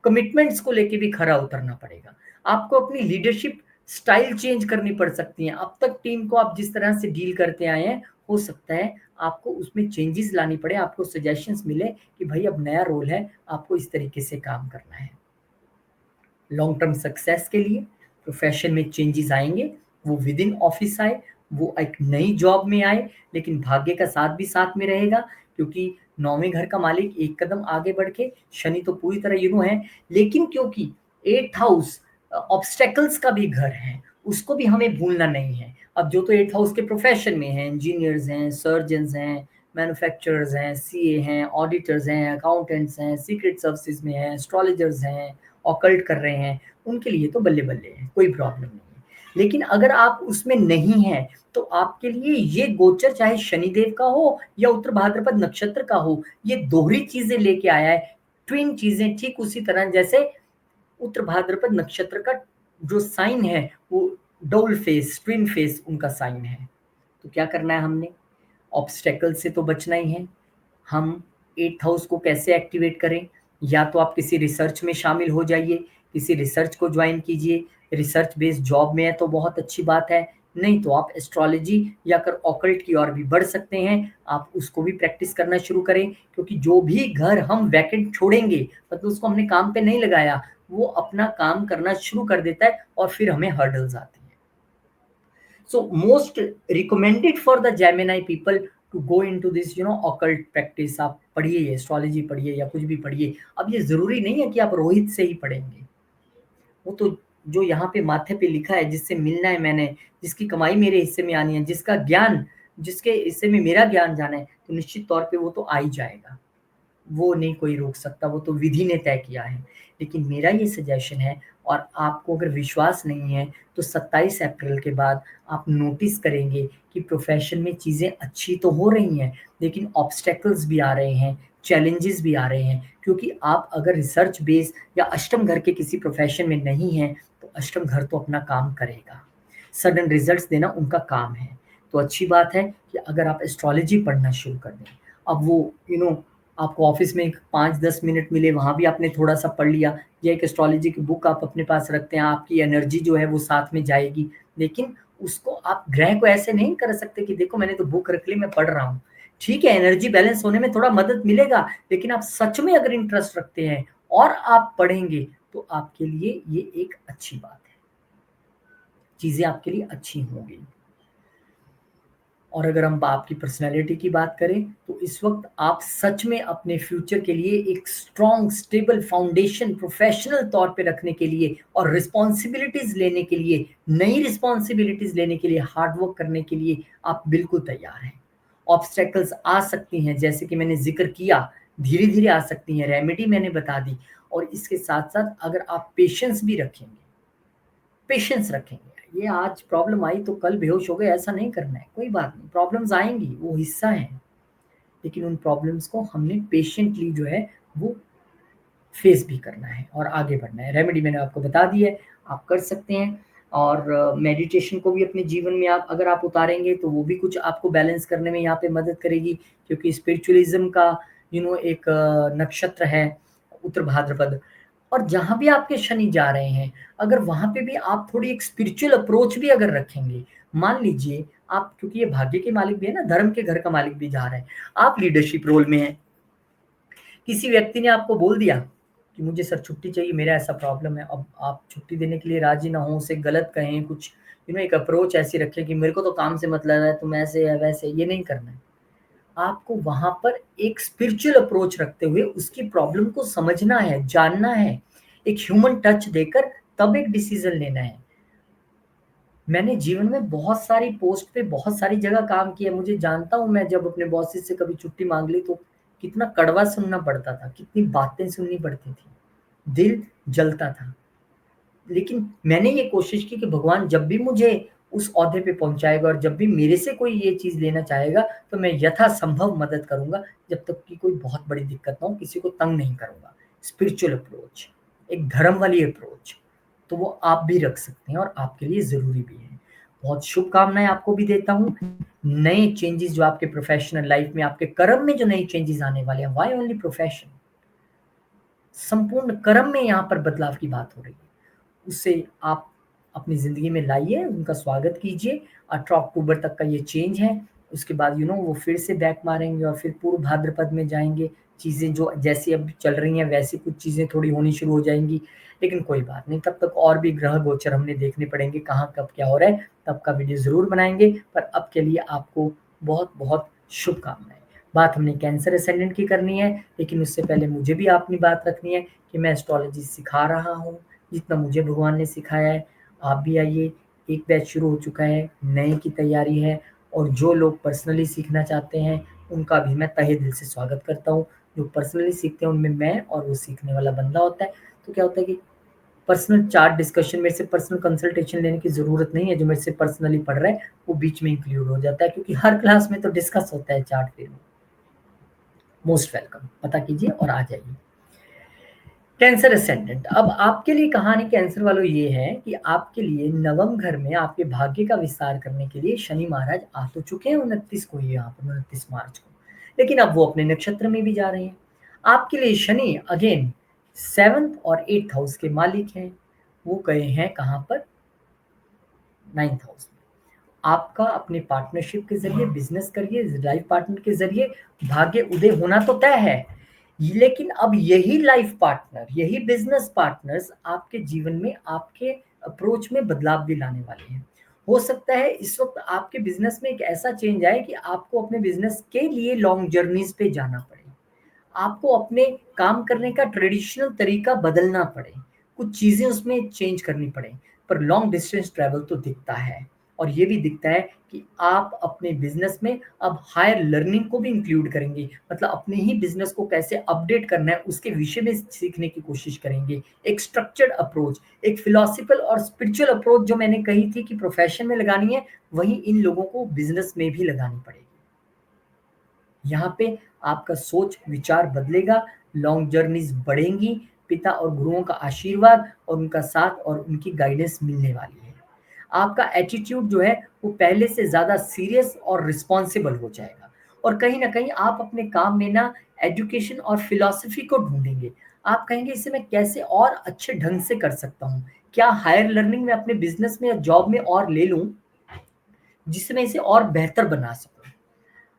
कमिटमेंट्स को लेके भी खरा उतरना पड़ेगा। आपको अपनी लीडरशिप स्टाइल चेंज करनी पड़ सकती है। अब तक टीम को आप जिस तरह से डील करते आए हैं, हो सकता है आपको उसमें चेंजेस लानी पड़े, आपको सजेशंस मिले कि भई अब नया रोल है, आपको इस तरीके से काम करना है। लॉन्ग टर्म सक्सेस के लिए प्रोफेशन में चेंजेस आएँगे, वो विद इन ऑफिस आए, वो एक नई जॉब में आए, लेकिन भाग्य का साथ भी साथ में रहेगा क्योंकि 9वें घर का मालिक एक कदम आगे बढ़ के शनि तो पूरी तरह है, लेकिन क्योंकि 8th हाउस ऑब्स्टेकल्स का भी घर है, उसको भी हमें भूलना नहीं है। अब जो तो 8th हाउस के प्रोफेशन में हैं, इंजीनियर्स हैं, सर्जन्स हैं, मैन्युफैक्चरर्स हैं, सीए हैं, ऑडिटर्स हैं, अकाउंटेंट्स हैं, सीक्रेट सर्विसेज में हैं, एस्ट्रोलॉजर्स हैं, ऑकल्ट कर रहे हैं, उनके लिए तो बल्ले-बल्ले है, कोई प्रॉब्लम नहीं है। लेकिन अगर आप उसमें नहीं हैं, तो आपके लिए ये गोचर चाहे शनिदेव का हो या उत्तर भाद्रपद नक्षत्र का हो, ये दोहरी चीज़ें लेके आया है, ट्विन चीज़ें ठीक उसी तरह जैसे उत्तर भाद्रपद नक्षत्र का जो साइन है, वो डबल फेस, ट्विन फेस उनका साइन है। तो क्या करना है हमने? ऑब्स्टेकल से तो बचना ही है। हम 8th हाउस को कैसे एक्टिवेट करें? या तो आप किसी रिसर्च में शामिल हो जाइए, किसी रिसर्च को जॉइन कीजिए, रिसर्च बेस्ड जॉब में है तो बहुत अच्छी बात है, नहीं तो आप एस्ट्रोलॉजी या फिर ऑकल्ट की ओर भी बढ़ सकते हैं, आप उसको भी प्रैक्टिस करना शुरू करें क्योंकि जो भी घर हम वैकेंट छोड़ेंगे, मतलब उसको हमने काम पे नहीं लगाया, वो अपना काम करना शुरू कर देता है और फिर हमें हर्डल्स आती हैं। So most recommended for the Gemini people to go into this occult practice, आप पढ़िए, एस्ट्रोलॉजी पढ़िए या कुछ भी पढ़िए। अब ये ज़रूरी नहीं है कि आप रोहित से ही पढ़ेंगे, वो तो जो यहाँ पे माथे पे लिखा है, जिससे मिलना है मैंने, जिसकी कमाई मेरे हिस्से में आनी है, जिसका ज्ञान, जिसके हिस्से में मेरा ज्ञान जाना है, तो निश्चित तौर पे वो तो आ ही जाएगा। वो नहीं कोई रोक सकता, वो तो विधि ने तय किया है। लेकिन मेरा ये सजेशन है, और आपको अगर विश्वास नहीं है तो 27 अप्रैल के बाद आप नोटिस करेंगे कि प्रोफ़ेशन में चीज़ें अच्छी तो हो रही हैं, लेकिन ऑब्स्टेकल्स भी आ रहे हैं, चैलेंजेस भी आ रहे हैं। क्योंकि आप अगर रिसर्च बेस या अष्टम घर के किसी प्रोफ़ेशन में नहीं हैं, तो अष्टम घर तो अपना काम करेगा। सडन रिजल्ट्स देना उनका काम है। तो अच्छी बात है कि अगर आप एस्ट्रोलॉजी पढ़ना शुरू कर दें। अब वो आपको ऑफिस में 5-10 मिनट मिले, वहाँ भी आपने थोड़ा-सा पढ़ लिया, या एक एस्ट्रोलॉजी की बुक आप अपने पास रखते हैं, आपकी एनर्जी जो है वो साथ में जाएगी। लेकिन उसको आप ग्रह को ऐसे नहीं कर सकते कि देखो मैंने तो बुक रख ली, मैं पढ़ रहा हूँ। ठीक है, एनर्जी बैलेंस होने में थोड़ा मदद मिलेगा, लेकिन आप सच में अगर इंटरेस्ट रखते हैं और आप पढ़ेंगे, तो आपके लिए ये एक अच्छी बात है। चीज़ें आपके लिए अच्छी होंगी। और अगर हम आपकी पर्सनैलिटी की बात करें, तो इस वक्त आप सच में अपने फ्यूचर के लिए एक स्ट्रॉन्ग स्टेबल फाउंडेशन प्रोफेशनल तौर पे रखने के लिए और रिस्पॉन्सिबिलिटीज लेने के लिए, नई रिस्पॉन्सिबिलिटीज लेने के लिए, हार्ड वर्क करने के लिए आप बिल्कुल तैयार हैं। ऑब्स्टेकल्स आ सकती हैं, जैसे कि मैंने जिक्र किया, धीरे धीरे आ सकती हैं, रेमेडी मैंने बता दी। और इसके साथ साथ अगर आप पेशेंस भी रखेंगे, पेशेंस रखेंगे, ये आज प्रॉब्लम आई तो कल बेहोश हो गए, ऐसा नहीं करना है। कोई बात नहीं, प्रॉब्लम्स आएंगी, वो हिस्सा है। लेकिन उन प्रॉब्लम्स को हमने पेशेंटली जो है वो फेस भी करना है और आगे बढ़ना है। रेमेडी मैंने आपको बता दी है, आप कर सकते हैं। और मेडिटेशन को भी अपने जीवन में आप अगर आप उतारेंगे, तो वो भी कुछ आपको बैलेंस करने में यहाँ पे मदद करेगी। क्योंकि स्पिरिचुअलिज्म का एक नक्षत्र है उत्तर भाद्रपद। और जहाँ भी आपके शनि जा रहे हैं, अगर वहाँ पे भी आप थोड़ी एक स्पिरिचुअल अप्रोच भी अगर रखेंगे, मान लीजिए आप, क्योंकि ये भाग्य के मालिक भी है ना, धर्म के घर का मालिक भी जा रहे हैं, आप लीडरशिप रोल में हैं, किसी व्यक्ति ने आपको बोल दिया कि मुझे सर छुट्टी चाहिए, मेरा ऐसा प्रॉब्लम है, अब आप छुट्टी देने के लिए राजी ना हो, उसे गलत कहें, कुछ एक अप्रोच ऐसी रखें कि मेरे को तो काम से मतलब है, तुम ऐसे है वैसे, ये नहीं करना है। आपको वहाँ पर एक स्पिरिचुअल अप्रोच रखते हुए उसकी प्रॉब्लम को समझना है, जानना है, एक ह्यूमन टच देकर तब एक डिसीजन लेना है। मैंने जीवन में बहुत सारी पोस्ट पे बहुत सारी जगह काम किया, मुझे जानता हूँ, मैं जब अपने बॉसेस से कभी छुट्टी मांग ली तो कितना कड़वा सुनना पड़ता था, कितनी बातें सुननी पड़ती थी, दिल जलता था। लेकिन मैंने ये कोशिश की कि भगवान जब भी मुझे उस ओहदे पे पहुंचाएगा और जब भी मेरे से कोई ये चीज़ लेना चाहेगा, तो मैं यथासंभव मदद करूँगा, जब तक कि कोई बहुत बड़ी दिक्कत ना हो, किसी को तंग नहीं करूँगा। स्पिरिचुअल अप्रोच, एक धर्म वाली अप्रोच, तो वो आप भी रख सकते हैं और आपके लिए ज़रूरी भी है। बहुत शुभकामनाएँ आपको भी देता हूँ। नए चेंजेस जो आपके प्रोफ़ेशनल लाइफ़ में, आपके कर्म में जो नए चेंजेस आने वाले हैं, व्हाई ओनली प्रोफ़ेशन? संपूर्ण कर्म में यहाँ पर बदलाव की बात हो रही है। उसे आप अपनी ज़िंदगी में लाइए, उनका स्वागत कीजिए। 18 अक्टूबर तक का ये चेंज है, उसके बाद वो फिर से बैक मारेंगे और फिर पूर्व भाद्रपद में जाएँगे। चीज़ें जो जैसी अब चल रही हैं, वैसी कुछ चीज़ें थोड़ी होनी शुरू हो जाएँगी, लेकिन कोई बात नहीं, तब तक और भी ग्रह गोचर हमने देखने पड़ेंगे, कहाँ कब क्या हो रहा है, तब का वीडियो ज़रूर बनाएँगे। पर अब के लिए आपको बहुत-बहुत शुभकामनाएँ। बात हमने कैंसर असेंडेंट की करनी है, लेकिन उससे पहले मुझे भी अपनी बात रखनी है कि मैं एस्ट्रोलॉजी सिखा रहा हूँ, जितना मुझे भगवान ने सिखाया है। आप भी आइए, एक बैच शुरू हो चुका है, नए की तैयारी है। और जो लोग पर्सनली सीखना चाहते हैं, उनका भी मैं तहे दिल से स्वागत करता हूँ। जो पर्सनली सीखते हैं, उनमें मैं और वो सीखने वाला बंदा होता है। तो क्या होता है कि पर्सनल चार्ट डिस्कशन, मेरे से पर्सनल कंसल्टेशन लेने की ज़रूरत नहीं है। जो मेरे से पर्सनली पढ़ रहा है, वो बीच में इंक्लूड हो जाता है, क्योंकि हर क्लास में तो डिस्कस होता है चार्ट पे। मोस्ट वेलकम, पता कीजिए और आ जाइए। कैंसर असेंडेंट, अब आपके लिए कहानी कैंसर वालों ये है कि आपके लिए नवम घर में आपके भाग्य का विस्तार करने के लिए शनि महाराज आ तो चुके हैं 29 को, यहाँ पर 29 मार्च को, लेकिन अब वो अपने नक्षत्र में भी जा रहे हैं। आपके लिए शनि अगेन 7th और 8th हाउस के मालिक हैं। वो गए हैं कहाँ पर? 9th हाउस में। आपका अपने पार्टनरशिप के जरिए, बिजनेस करिए, लाइफ पार्टनर के जरिए भाग्य उदय होना तो तय है। लेकिन अब यही लाइफ पार्टनर, यही बिजनेस पार्टनर्स आपके जीवन में, आपके अप्रोच में बदलाव भी लाने वाले हैं। हो सकता है इस वक़्त आपके बिज़नेस में एक ऐसा चेंज आए कि आपको अपने बिज़नेस के लिए लॉन्ग जर्नीज़ पे जाना पड़े। आपको अपने काम करने का ट्रेडिशनल तरीका बदलना पड़े, कुछ चीज़ें उसमें चेंज करनी पड़े, पर लॉन्ग डिस्टेंस ट्रैवल तो दिखता है। और ये भी दिखता है कि आप अपने बिज़नेस में अब हायर लर्निंग को भी इंक्लूड करेंगे, मतलब अपने ही बिज़नेस को कैसे अपडेट करना है, उसके विषय में सीखने की कोशिश करेंगे। एक स्ट्रक्चर्ड अप्रोच, एक फिलॉसफिकल और स्पिरिचुअल अप्रोच जो मैंने कही थी कि प्रोफ़ेशन में लगानी है, वही इन लोगों को बिज़नेस में भी लगानी पड़ेगी। यहाँ पे आपका सोच विचार बदलेगा, लॉन्ग जर्नीज़ बढ़ेंगी, पिता और गुरुओं का आशीर्वाद और उनका साथ और उनकी गाइडेंस मिलने वाली है। आपका एटीट्यूड जो है वो पहले से ज़्यादा सीरियस और रिस्पॉन्सिबल हो जाएगा और कहीं न कहीं आप अपने काम में ना एजुकेशन और फिलॉसफी को ढूँढेंगे। आप कहेंगे इसे मैं कैसे और अच्छे ढंग से कर सकता हूँ? क्या हायर लर्निंग मैं अपने बिज़नेस में या जॉब में और ले लूँ, जिससे मैं इसे और बेहतर बना सकूँ?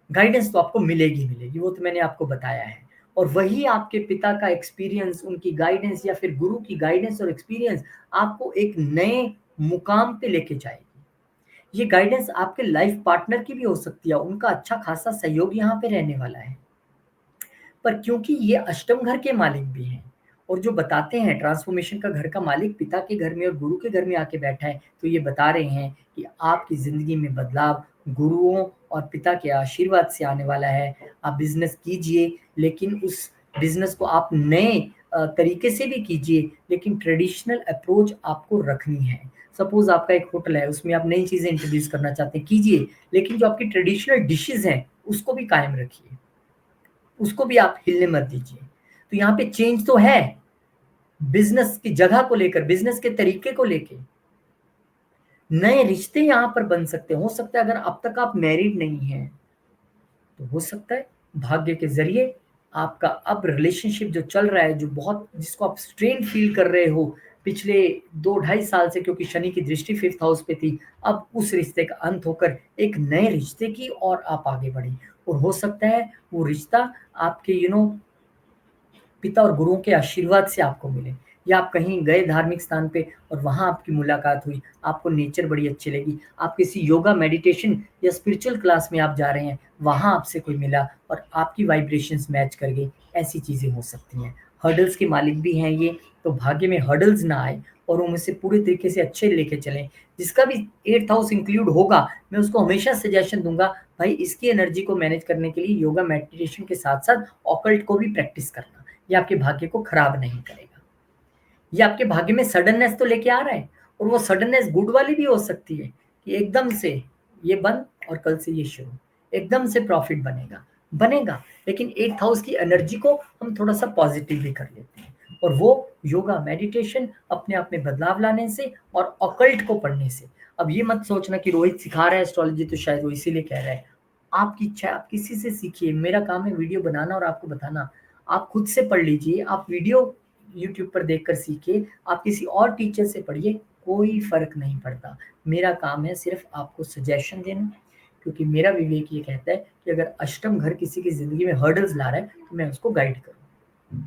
गाइडेंस तो आपको मिलेगी ही मिलेगी, वो तो मैंने आपको बताया है। और वही आपके पिता का एक्सपीरियंस, उनकी गाइडेंस या फिर गुरु की गाइडेंस और एक्सपीरियंस आपको एक नए मुकाम पे लेके जाएगी। ये गाइडेंस आपके लाइफ पार्टनर की भी हो सकती है, उनका अच्छा खासा सहयोग यहाँ पे रहने वाला है। पर क्योंकि ये अष्टम घर के मालिक भी हैं और जो बताते हैं ट्रांसफॉर्मेशन का घर का मालिक पिता के घर में और गुरु के घर में आके बैठा है, तो ये बता रहे हैं कि आपकी ज़िंदगी में बदलाव गुरुओं और पिता के आशीर्वाद से आने वाला है। आप बिज़नेस कीजिए, लेकिन उस बिज़नेस को आप नए तरीके से भी कीजिए, लेकिन ट्रेडिशनल अप्रोच आपको रखनी है। सपोज़ आपका एक होटल है, उसमें आप नई चीज़ें इंट्रोड्यूस करना चाहते हैं, कीजिए, लेकिन जो आपकी ट्रेडिशनल डिशेज़ हैं, उसको भी कायम रखिए। उसको भी आप हिलने मत दीजिए। तो यहाँ पे चेंज तो है, बिज़नेस की जगह को लेकर, बिज़नेस के तरीके को लेके। नए रिश्ते यहाँ पर बन सकते हैं। हो सकता है अगर अब तक आप मैरिड नहीं हैं, तो हो सकता है भाग्य के ज़रिए आपका अब रिलेशनशिप जो चल रहा है, जो बहुत जिसको आप स्ट्रेन फ़ील कर रहे हो पिछले 2 ढाई साल से क्योंकि शनि की दृष्टि 5th हाउस पे थी, अब उस रिश्ते का अंत होकर एक नए रिश्ते की ओर आप आगे बढ़े। और हो सकता है वो रिश्ता आपके पिता और गुरुओं के आशीर्वाद से आपको मिले या आप कहीं गए धार्मिक स्थान पे और वहाँ आपकी मुलाकात हुई, आपको नेचर बड़ी अच्छी लगी, आप किसी योगा, मेडिटेशन या स्पिरिचुअल क्लास में आप जा रहे हैं, वहाँ आपसे कोई मिला और आपकी वाइब्रेशंस मैच कर गई, ऐसी चीज़ें हो सकती हैं। हर्डल्स के मालिक भी हैं ये, तो भाग्य में हर्डल्स ना आए और वो मुझसे पूरे तरीके से अच्छे लेके चलें। जिसका भी 8th हाउस इंक्लूड होगा, मैं उसको हमेशा सजेशन दूँगा, भाई इसकी एनर्जी को मैनेज करने के लिए योगा, मेडिटेशन के साथ-साथ ऑकल्ट को भी प्रैक्टिस करना। ये आपके भाग्य को खराब नहीं करेगा। ये आपके भाग्य में सडननेस तो लेके आ रहा है और वो सडननेस गुड वाली भी हो सकती है कि एकदम से ये बंद और कल से ये शुरू, एकदम से प्रॉफिट बनेगा, बनेगा, लेकिन 8th हाउस की एनर्जी को हम थोड़ा-सा पॉजिटिव भी कर लेते हैं और वो योगा, मेडिटेशन अपने आप में बदलाव लाने से और ऑकल्ट को पढ़ने से। अब ये मत सोचना कि रोहित सिखा रहा है एस्ट्रोलॉजी तो शायद वो इसीलिए कह रहा है। आपकी इच्छा है, आप किसी से सीखिए, मेरा काम है वीडियो बनाना और आपको बताना। आप खुद से पढ़ लीजिए, आप वीडियो यूट्यूब पर देखकर सीखिए, आप किसी और टीचर से पढ़िए, कोई फ़र्क नहीं पड़ता। मेरा काम है सिर्फ़ आपको सजेशन देना, क्योंकि मेरा विवेक ये कहता है कि अगर अष्टम घर किसी की ज़िंदगी में हर्डल्स ला रहा है, तो मैं उसको गाइड करूँ।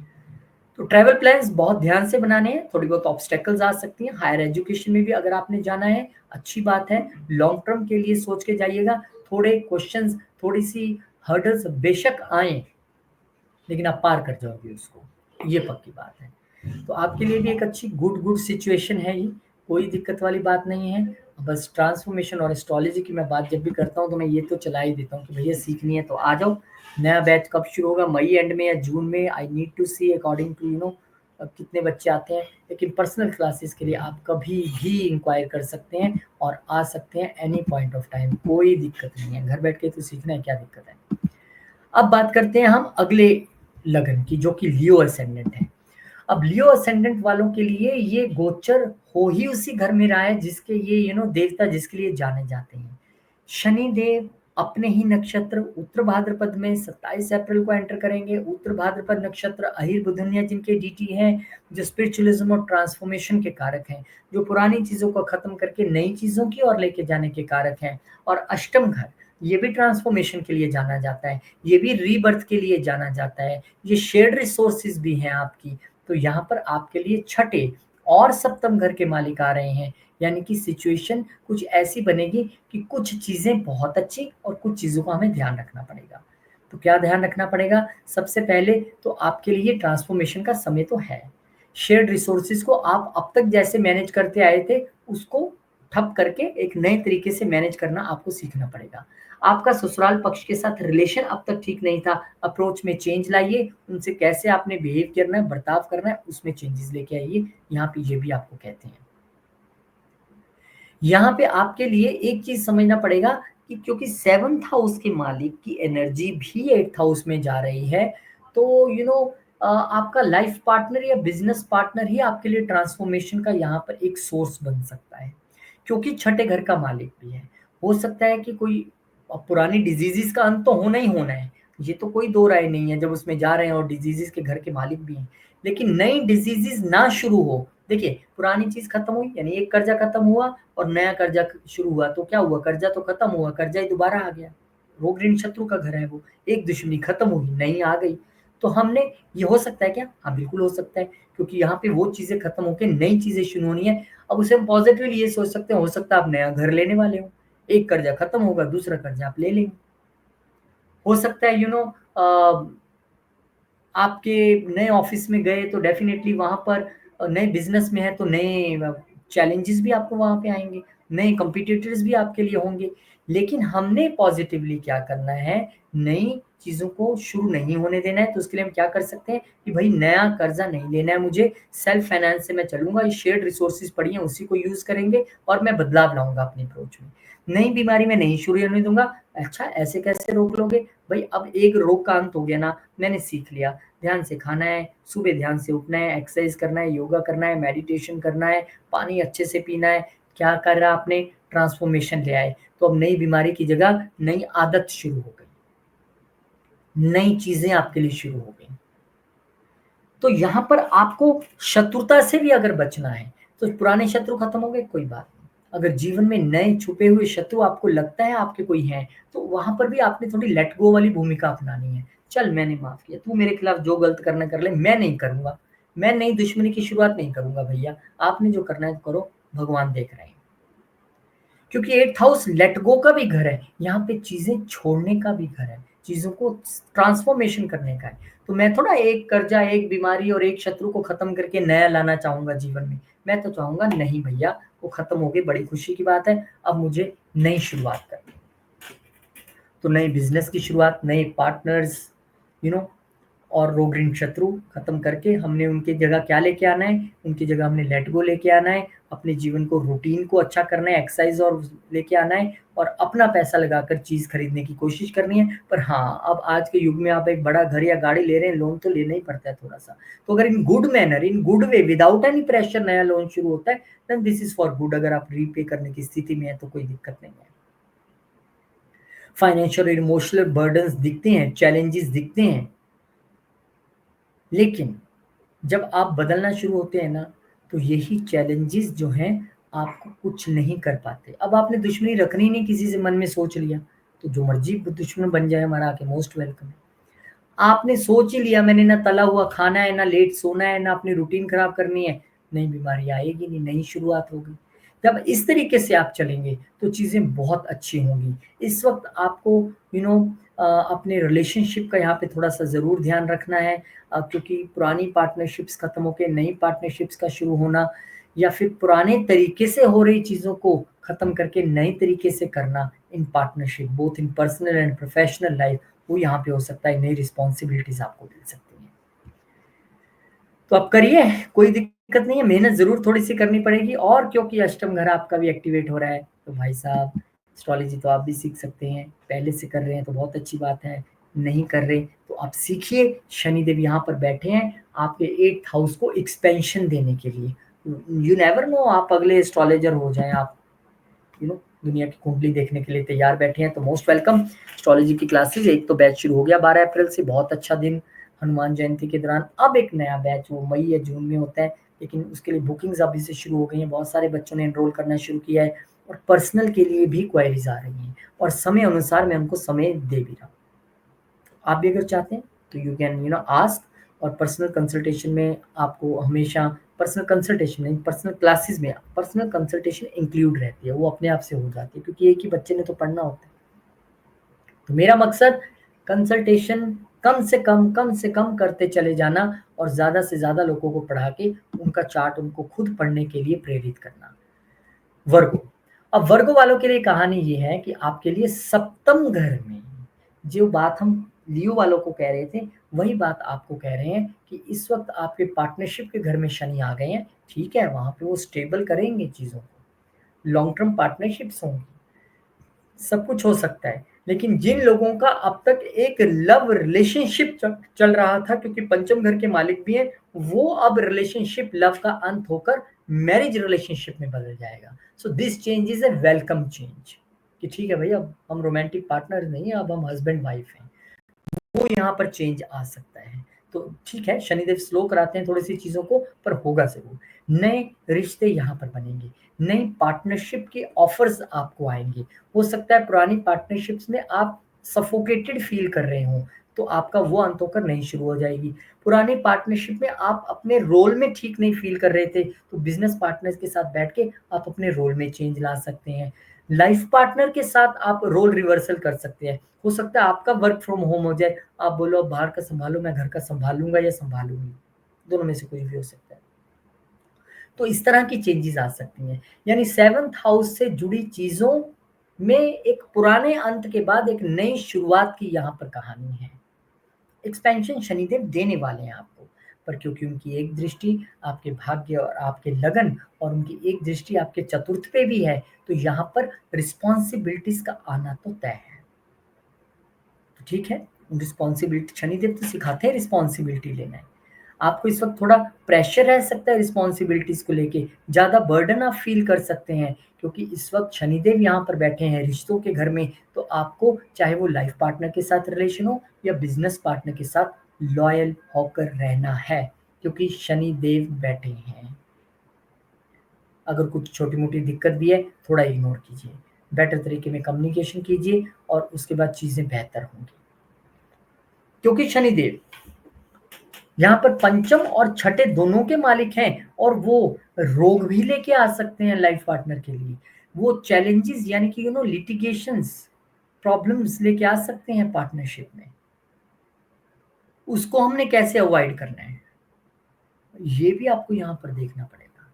तो ट्रैवल प्लान्स बहुत ध्यान से बनाने हैं, थोड़ी बहुत ऑब्स्टेकल्स आ सकती हैं, हायर एजुकेशन में भी अगर आपने जाना है, अच्छी बात है, लॉन्ग टर्म के लिए सोच के जाइएगा, थोड़े क्वेश्चंस, थोड़ी-सी हर्डल्स बेशक आएँ, लेकिन आप पार कर जाओगे उसको, ये पक्की बात है। तो आपके लिए भी एक अच्छी गुड सिचुएशन है ये, कोई दिक्कत वाली बात नहीं है। बस ट्रांसफॉर्मेशन और एस्ट्रोलॉजी की मैं बात जब भी करता हूँ तो मैं ये तो चला ही देता हूँ कि भैया सीखनी है तो आ जाओ। नया बैच कब शुरू होगा, मई एंड में या जून में, I need to see according to कितने बच्चे आते हैं। लेकिन पर्सनल क्लासेस के लिए आप कभी भी इंक्वायर कर सकते हैं और आ सकते हैं एनी पॉइंट ऑफ टाइम, कोई दिक्कत नहीं है। घर बैठ के तो सीखना है, क्या दिक्कत है। अब बात करते हैं हम अगले लगन की जो कि लियो असेंडेंट है। अब लियो असेंडेंट वालों के लिए ये गोचर हो ही उसी घर में रहा है जिसके ये देवता जिसके लिए जाने जाते हैं। शनि देव अपने ही नक्षत्र उत्तर भाद्रपद में 27 अप्रैल को एंटर करेंगे। उत्तर भाद्रपद नक्षत्र अहिर बुधनिया जिनके डीटी हैं, जो स्पिरिचुअलिज्म और ट्रांसफॉर्मेशन के कारक हैं, जो पुरानी चीजों को खत्म करके नई चीजों की ओर लेके जाने के कारक हैं। और अष्टम घर ये भी ट्रांसफॉर्मेशन के लिए जाना जाता है, ये भी रीबर्थ के लिए जाना जाता है, ये शेयर्ड रिसोर्सेज भी हैं आपकी। तो यहाँ पर आपके लिए छठे और सप्तम घर के मालिक आ रहे हैं, यानी कि सिचुएशन कुछ ऐसी बनेगी कि कुछ चीज़ें बहुत अच्छी और कुछ चीज़ों का हमें ध्यान रखना पड़ेगा। तो क्या ध्यान रखना पड़ेगा? सबसे पहले तो आपके लिए ट्रांसफ़ॉर्मेशन का समय तो है। शेयर्ड रिसोर्सेज़ को आप अब तक जैसे मैनेज करते आए थे, उसको ठप करके एक नए तरीके से मैनेज करना आपको सीखना पड़ेगा। आपका ससुराल पक्ष के साथ रिलेशन अब तक ठीक नहीं था, अप्रोच में चेंज लाइए, उनसे कैसे आपने बिहेव करना है, बर्ताव करना है, उसमें चेंजेस लेके आइए। यहाँ पे ये भी आपको कहते हैं। यहाँ पे आपके लिए एक चीज़ समझना पड़ेगा कि क्योंकि 7th हाउस के मालिक की एनर्जी भी 8th हाउस में जा रही है, तो आपका लाइफ पार्टनर या बिज़नेस पार्टनर ही आपके लिए ट्रांसफ़ॉर्मेशन का यहाँ पर एक सोर्स बन सकता है, क्योंकि छठे घर का मालिक भी है। हो सकता है कि कोई पुरानी डिज़ीज़ेज़ का अंत तो होना ही होना है, ये तो कोई दो राय नहीं है जब उसमें जा रहे हैं और डिज़ीज़ेज़ के घर के मालिक भी हैं। लेकिन नई डिज़ीज़ेज़ ना शुरू हो, देखिए पुरानी चीज़ खत्म हुई यानी एक कर्जा खत्म हुआ और नया कर्जा शुरू हुआ तो क्या हुआ, कर्जा तो खत्म हुआ, कर्जा ही दोबारा आ गया। रोग ऋण शत्रु का घर है वो, एक दुश्मनी खत्म हुई, नई आ गई। तो हमने ये हो सकता है क्या? हाँ, बिल्कुल हो सकता है, क्योंकि यहाँ पे वो चीज़ें खत्म होके नई चीज़ें शुरू होनी है। अब उसे हम पॉज़िटिवली ये सोच सकते हैं, हो सकता है आप नया घर लेने वाले हो, एक कर्जा खत्म होगा, दूसरा कर्जा आप ले लेंगे। हो सकता है अ, आपके नए ऑफ़िस में गए तो डेफ़िनेटली वहाँ पर नए बिज़नेस में है तो नए चैलेंजेस भी आपको वहाँ पे आएँगे, नए कॉम्पिटिटर्स भी आपके लिए होंगे। लेकिन हमने पॉज़िटिवली क्या करना है, नई चीज़ों को शुरू नहीं होने देना है, तो उसके लिए हम क्या कर सकते हैं कि भई नया कर्ज़ा नहीं लेना है मुझे, सेल्फ फाइनेंस से मैं चलूँगा, ये शेयर्ड रिसोर्सेज़ पड़ी हैं उसी को यूज़ करेंगे और मैं बदलाव लाऊँगा अपनी अप्रोच में। नई बीमारी मैं नहीं शुरू होने दूँगा। अच्छा ऐसे कैसे रोक लोगे? भई अब एक रोग का अंत हो गया ना, मैंने सीख लिया। ध्यान से खाना है, सुबह ध्यान से उठना है, एक्सरसाइज करना है, योगा करना है, मेडिटेशन करना है, पानी अच्छे से पीना है। क्या करा आपने? ट्रांसफ़ॉर्मेशन ले आए। तो अब नई बीमारी की जगह नई आदत शुरू हो गई। नई चीज़ें आपके लिए शुरू हो गई। तो यहाँ पर आपको शत्रुता से भी अगर बचना है, तो पुराने शत्रु खत्म हो गए, कोई बात नहीं। अगर जीवन में नए छुपे हुए शत्रु आपको लगता है आपके कोई हैं, तो वहाँ पर भी आपने थोड़ी लेट गो वाली भूमिका अपनानी है। चल मैंने माफ़ किया, तू मेरे खिलाफ जो गलत करना कर ले, मैं नहीं करूँगा। मैं नई दुश्मनी की शुरुआत नहीं करूँगा भैया, आपने जो करना है करो, भगवान देख रहे हैं। क्योंकि 8th हाउस लेट गो का भी घर है, यहाँ पे चीज़ें छोड़ने का भी घर है, चीज़ों को ट्रांसफ़ॉर्मेशन करने का है। तो मैं थोड़ा एक कर्जा, एक बीमारी और एक शत्रु को खत्म करके नया लाना चाहूँगा जीवन में। मैं तो चाहूँगा नहीं भैया, वो खत्म हो गई, बड़ी खुशी की बात है, अब मुझे नई शुरुआत करनी है। तो नए बिज़नेस की शुरुआत, नए पार्टनर्स यू नो और रोग ऋण शत्रु खत्म करके हमने उनकी जगह क्या लेके आना है, उनकी जगह हमने लेट गो लेके आना है, अपने जीवन को रूटीन को अच्छा करना है, एक्सरसाइज़ और लेके आना है और अपना पैसा लगाकर चीज़ खरीदने की कोशिश करनी है। पर हाँ, अब आज के युग में आप एक बड़ा घर या गाड़ी ले रहे हैं, लोन तो लेना ही पड़ता है थोड़ा-सा। तो अगर in good manner, in good way, without any pressure नया लोन शुरू होता है, then this is for good. अगर आप रीपे करने की स्थिति में हैं, तो कोई दिक्कत नहीं है। फाइनेंशियल और इमोशनल बर्डन्स दिखते हैं, चैलेंजेस दिखते हैं, लेकिन जब आप बदलना शुरू होते हैं ना, तो यही चैलेंजेस जो हैं, आपको कुछ नहीं कर पाते। अब आपने दुश्मनी रखनी ही नहीं किसी से मन में सोच लिया, तो जो मर्ज़ी दुश्मन बन जाए हमारा आके मोस्ट वेलकम है। आपने सोच ही लिया मैंने ना तला हुआ खाना है, ना लेट सोना है, ना अपनी रूटीन खराब करनी है, नई बीमारी आएगी नहीं, नई शुरुआत होगी। जब इस तरीके से आप चलेंगे, तो चीज़ें बहुत अच्छी होंगी। इस वक़्त आपको यू नो अपने रिलेशनशिप का यहाँ पे थोड़ा-सा ज़रूर ध्यान रखना है क्योंकि पुरानी पार्टनरशिप्स खत्म होके नई पार्टनरशिप्स का शुरू होना या फिर पुराने तरीके से हो रही चीज़ों को खत्म करके नए तरीके से करना in partnership both in personal and professional life वो यहाँ पे हो सकता है, नई रिस्पॉन्सिबिलिटीज़ आपको मिल सकती हैं। तो आप करिए, कोई दिक्कत नहीं है, मेहनत ज़रूर थोड़ी-सी करनी पड़ेगी और क्योंकि अष्टम घर आपका भी एक्टिवेट हो रहा है, तो भाई साहब एस्ट्रोलॉजी तो आप भी सीख सकते हैं। पहले से कर रहे हैं तो बहुत अच्छी बात है, नहीं कर रहे तो आप सीखिए। शनिदेव यहाँ पर बैठे हैं आपके 8th हाउस को एक्सपेंशन देने के लिए। यू नेवर नो आप अगले एस्ट्रोलॉजर हो जाएँ आप। दुनिया की कुंडली देखने के लिए तैयार बैठे हैं तो मोस्ट वेलकम। एस्ट्रोलॉजी की क्लासेस एक तो बैच शुरू हो गया 12 अप्रैल से, बहुत अच्छा दिन हनुमान जयंती के दौरान। अब एक नया बैच वो मई या जून में होता है, लेकिन उसके लिए बुकिंग्स अभी से शुरू हो गई हैं, बहुत सारे बच्चों ने एनरोल करना शुरू किया है और पर्सनल के लिए भी क्वेरीज आ रही हैं और समय अनुसार मैं उनको समय दे भी रहा हूँ। आप भी अगर चाहते हैं तो यू कैन आस्क और पर्सनल कंसल्टेशन में आपको हमेशा पर्सनल कंसल्टेशन नहीं, पर्सनल क्लासेस में पर्सनल कंसल्टेशन इंक्लूड रहती है, वो अपने आप से हो जाती है क्योंकि एक ही बच्चे ने तो पढ़ना होता है। तो मेरा मकसद कंसल्टेशन कम से कम करते चले जाना और ज़्यादा से ज़्यादा लोगों को पढ़ा के उनका चार्ट उनको खुद पढ़ने के लिए प्रेरित करना। वर्गो, अब वर्गो वालों के लिए कहानी ये है कि आपके लिए सप्तम घर में जो बात हम लियो वालों को कह रहे थे, वही बात आपको कह रहे हैं कि इस वक्त आपके पार्टनरशिप के घर में शनि आ गए हैं। ठीक है, वहां पे वो स्टेबल करेंगे चीजों को, लॉन्ग टर्म पार्टनरशिप्स होंगी, सब कुछ हो सकता है। लेकिन जिन लोगों का अब तक एक लव रिलेशनशिप चल रहा था, क्योंकि पंचम घर के मालिक भी हैं, वो अब रिलेशनशिप लव का अंत होकर मैरिज रिलेशनशिप में बदल जाएगा। So this change is a welcome change कि ठीक है भैया, अब हम रोमांटिक पार्टनर नहीं है, अब हम हस्बैंड वाइफ हैं। वो यहाँ पर चेंज आ सकता है। तो ठीक है, शनिदेव स्लो कराते हैं थोड़ी सी चीजों को, पर होगा जरूर। नए रिश्ते यहाँ पर बनेंगे, नई पार्टनरशिप के ऑफर्स आपको आएंगे। हो सकता है पुरानी पार्टनरशिप्स में आप सफोकेटेड फील कर रहे हो, तो आपका वो अंत होकर नहीं शुरू हो जाएगी। पुरानी पार्टनरशिप में आप अपने रोल में ठीक नहीं फील कर रहे थे, तो बिजनेस पार्टनर्स के साथ बैठ के आप अपने रोल में चेंज ला सकते हैं। लाइफ पार्टनर के साथ आप रोल रिवर्सल कर सकते हैं। हो सकता है आपका वर्क फ्रॉम होम हो जाए, आप बोलो अब बाहर का संभालो, मैं घर का संभालूंगा या संभालूंगी, दोनों में से कुछ भी हो सकता है। तो इस तरह की चेंजेस आ सकती हैं। यानी 7th हाउस से जुड़ी चीजों में एक पुराने अंत के बाद एक नई शुरुआत की यहाँ पर कहानी है। एक्सपेंशन शनिदेव देने वाले हैं आपको, पर क्योंकि उनकी एक दृष्टि आपके भाग्य और आपके लगन और उनकी एक दृष्टि आपके चतुर्थ पे भी है, तो यहाँ पर रिस्पॉन्सिबिलिटीज का आना तो तय है। तो ठीक है, रिस्पॉन्सिबिलिटी शनिदेव तो सिखाते हैं रिस्पॉन्सिबिलिटी लेना है। आपको इस वक्त थोड़ा प्रेशर रह सकता है रिस्पॉन्सिबिलिटीज को लेके, ज्यादा बर्डन आप फील कर सकते हैं, क्योंकि इस वक्त शनिदेव यहाँ पर बैठे हैं रिश्तों के घर में। तो आपको चाहे वो लाइफ पार्टनर के साथ रिलेशन हो या बिजनेस पार्टनर के साथ लॉयल होकर रहना है, क्योंकि शनिदेव बैठे हैं। अगर कुछ छोटी मोटी दिक्कत भी है, थोड़ा इग्नोर कीजिए, बेटर तरीके में कम्युनिकेशन कीजिए और उसके बाद चीजें बेहतर होंगी। क्योंकि शनिदेव यहाँ पर पंचम और छठे दोनों के मालिक हैं, और वो रोग भी लेके आ सकते हैं लाइफ पार्टनर के लिए। वो चैलेंजेस यानी कि लिटिगेशंस, प्रॉब्लम्स लेके आ सकते हैं पार्टनरशिप में। उसको हमने कैसे अवॉइड करना है, ये भी आपको यहाँ पर देखना पड़ेगा।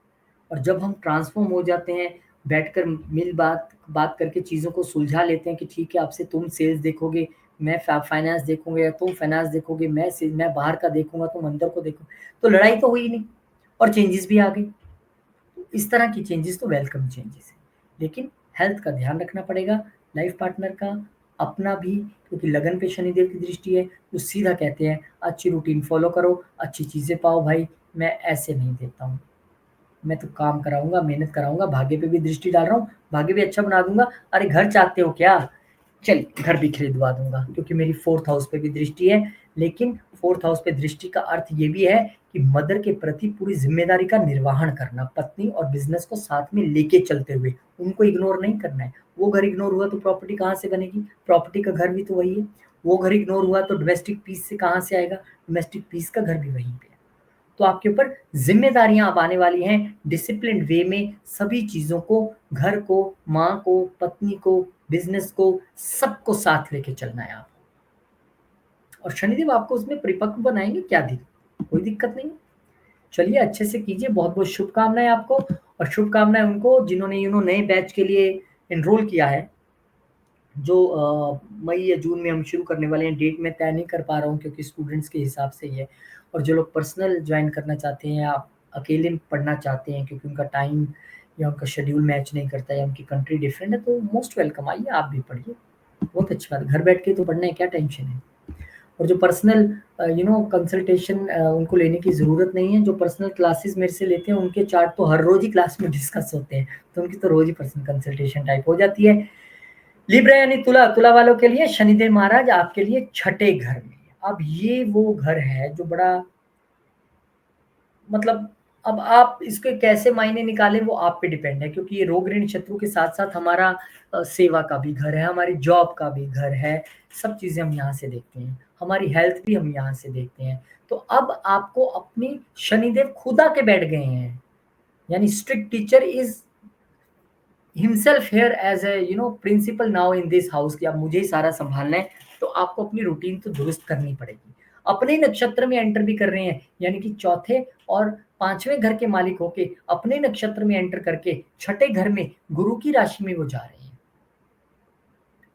और जब हम ट्रांसफॉर्म हो जाते हैं, बैठकर मिल बात बात करके चीज़ों को सुलझा लेते हैं कि ठीक है, आपसे तुम सेल्स देखोगे, मैं फाइनेंस देखूंगा, या तुम फाइनेंस देखोगे, मैं बाहर का देखूंगा, तुम अंदर को देखो, तो लड़ाई तो हुई नहीं और चेंजेस भी आ गई। इस तरह की चेंजेस तो वेलकम चेंजेस है, लेकिन हेल्थ का ध्यान रखना पड़ेगा, लाइफ पार्टनर का, अपना भी, क्योंकि लगन पे शनिदेव की दृष्टि है। तो सीधा कहते हैं अच्छी रूटीन फॉलो करो, अच्छी चीज़ें पाओ भाई, मैं ऐसे नहीं देता हूँ, मैं तो काम कराऊंगा, मेहनत कराऊंगा, भाग्य पे भी दृष्टि डाल रहा हूँ, भाग्य भी अच्छा बना दूंगा। अरे घर चाहते हो क्या, चलिए घर भी खरीदवा दूंगा, क्योंकि मेरी 4th हाउस पे भी दृष्टि है। लेकिन 4th हाउस पे दृष्टि का अर्थ ये भी है कि मदर के प्रति पूरी जिम्मेदारी का निर्वहन करना, पत्नी और बिजनेस को साथ में लेके चलते हुए, उनको इग्नोर नहीं करना है। वो घर इग्नोर हुआ तो प्रॉपर्टी कहाँ से बनेगी, प्रॉपर्टी का घर भी तो वही है। वो घर इग्नोर हुआ तो डोमेस्टिक पीस से कहाँ से आएगा, डोमेस्टिक पीस का घर भी वहीं पे है। तो आपके ऊपर जिम्मेदारियां अब आने वाली हैं, डिसिप्लिन वे में सभी चीजों को, घर को, माँ को, पत्नी को, बिजनेस को, सबको साथ लेके चलना है आपको। और शनिदेव आपको उसमें परिपक्व बनाएंगे, क्या दिक्कत, कोई दिक्कत नहीं। चलिए अच्छे से कीजिए, बहुत बहुत शुभकामनाएं आपको, और शुभकामनाएं उनको जिन्होंने नए बैच के लिए एनरोल किया है, जो मई या जून में हम शुरू करने वाले हैं। डेट में तय नहीं कर पा रहा हूँ क्योंकि स्टूडेंट्स के हिसाब से ही है। और जो लोग पर्सनल ज्वाइन करना चाहते हैं, आप अकेले पढ़ना चाहते हैं क्योंकि उनका टाइम या उनका शेड्यूल मैच नहीं करता है या उनकी कंट्री डिफरेंट है, तो मोस्ट वेलकम, आइए आप भी पढ़िए, बहुत अच्छी बात है, घर बैठ के तो पढ़ना है, क्या टेंशन है। और जो पर्सनल कंसल्टेशन उनको लेने की ज़रूरत नहीं है, जो पर्सनल क्लासेस मेरे से लेते हैं उनके चार्ट तो हर रोज ही क्लास में डिस्कस होते हैं, तो उनकी तो रोज ही पर्सनल कंसल्टेशन टाइप हो जाती है। लिब्रा यानी तुला, तुला वालों के लिए शनिदेव महाराज आपके लिए छठे घर में। अब ये वो घर है जो बड़ा, मतलब अब आप इसके कैसे मायने निकालें वो आप पे डिपेंड है, क्योंकि ये रोग ऋण शत्रु के साथ साथ हमारा सेवा का भी घर है, हमारी जॉब का भी घर है, सब चीजें हम यहाँ से देखते हैं, हमारी हेल्थ भी हम यहाँ से देखते हैं। तो अब आपको अपनी शनिदेव खुद आके बैठ गए हैं, यानी strict teacher is himself here as a principal now in this house, कि अब मुझे ही सारा संभालना है। तो आपको अपनी रूटीन तो दुरुस्त करनी पड़ेगी। अपने नक्षत्र में एंटर भी कर रहे हैं, यानी कि चौथे और पांचवें घर के मालिक होके अपने नक्षत्र में एंटर करके छठे घर में गुरु की राशि में वो जा रहे हैं।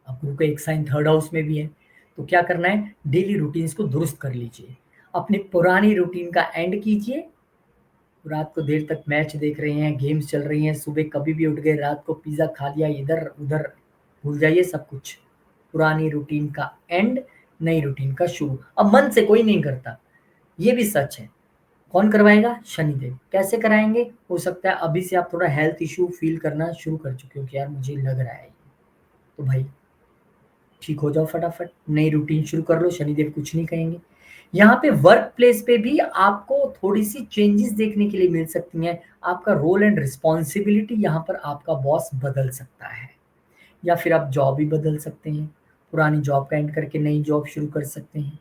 अब गुरु का एक साइन थर्ड हाउस में भी है, तो क्या करना है, डेली रूटीन्स को दुरुस्त कर लीजिए। अपनी पुरानी रूटीन का एंड कीजिए। रात को देर तक मैच देख रहे हैं, गेम्स चल रही हैं, सुबह कभी भी उठ गए, रात को पिज़्ज़ा खा लिया, इधर उधर भूल जाइए सब कुछ। पुरानी रूटीन का एंड, नई रूटीन का शुरू। अब मन से कोई नहीं करता, ये भी सच है। कौन करवाएगा? शनिदेव। कैसे कराएंगे? हो सकता है अभी से आप थोड़ा हेल्थ इशू फील करना शुरू कर चुके हो कि यार मुझे लग रहा है, तो भाई ठीक हो जाओ फटाफट, नई रूटीन शुरू कर लो, शनिदेव कुछ नहीं कहेंगे। यहाँ पे वर्क प्लेस पे भी आपको थोड़ी सी चेंजेस देखने के लिए मिल सकती हैं। आपका रोल एंड रिस्पॉन्सिबिलिटी यहाँ पर आपका बॉस बदल सकता है, या फिर आप जॉब भी बदल सकते हैं, पुरानी जॉब का एंड करके नई जॉब शुरू कर सकते हैं।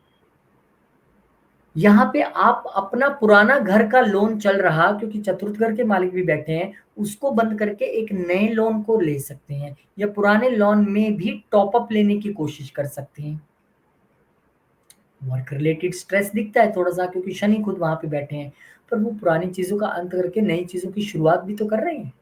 यहाँ पे आप अपना पुराना घर का लोन चल रहा, क्योंकि चतुर्थ घर के मालिक भी बैठे हैं, उसको बंद करके एक नए लोन को ले सकते हैं, या पुराने लोन में भी टॉप अप लेने की कोशिश कर सकते हैं। वर्क रिलेटेड स्ट्रेस दिखता है थोड़ा सा, क्योंकि शनि खुद वहां पे बैठे हैं, पर वो पुरानी चीजों का अंत करके नई चीजों की शुरुआत भी तो कर रहे हैं।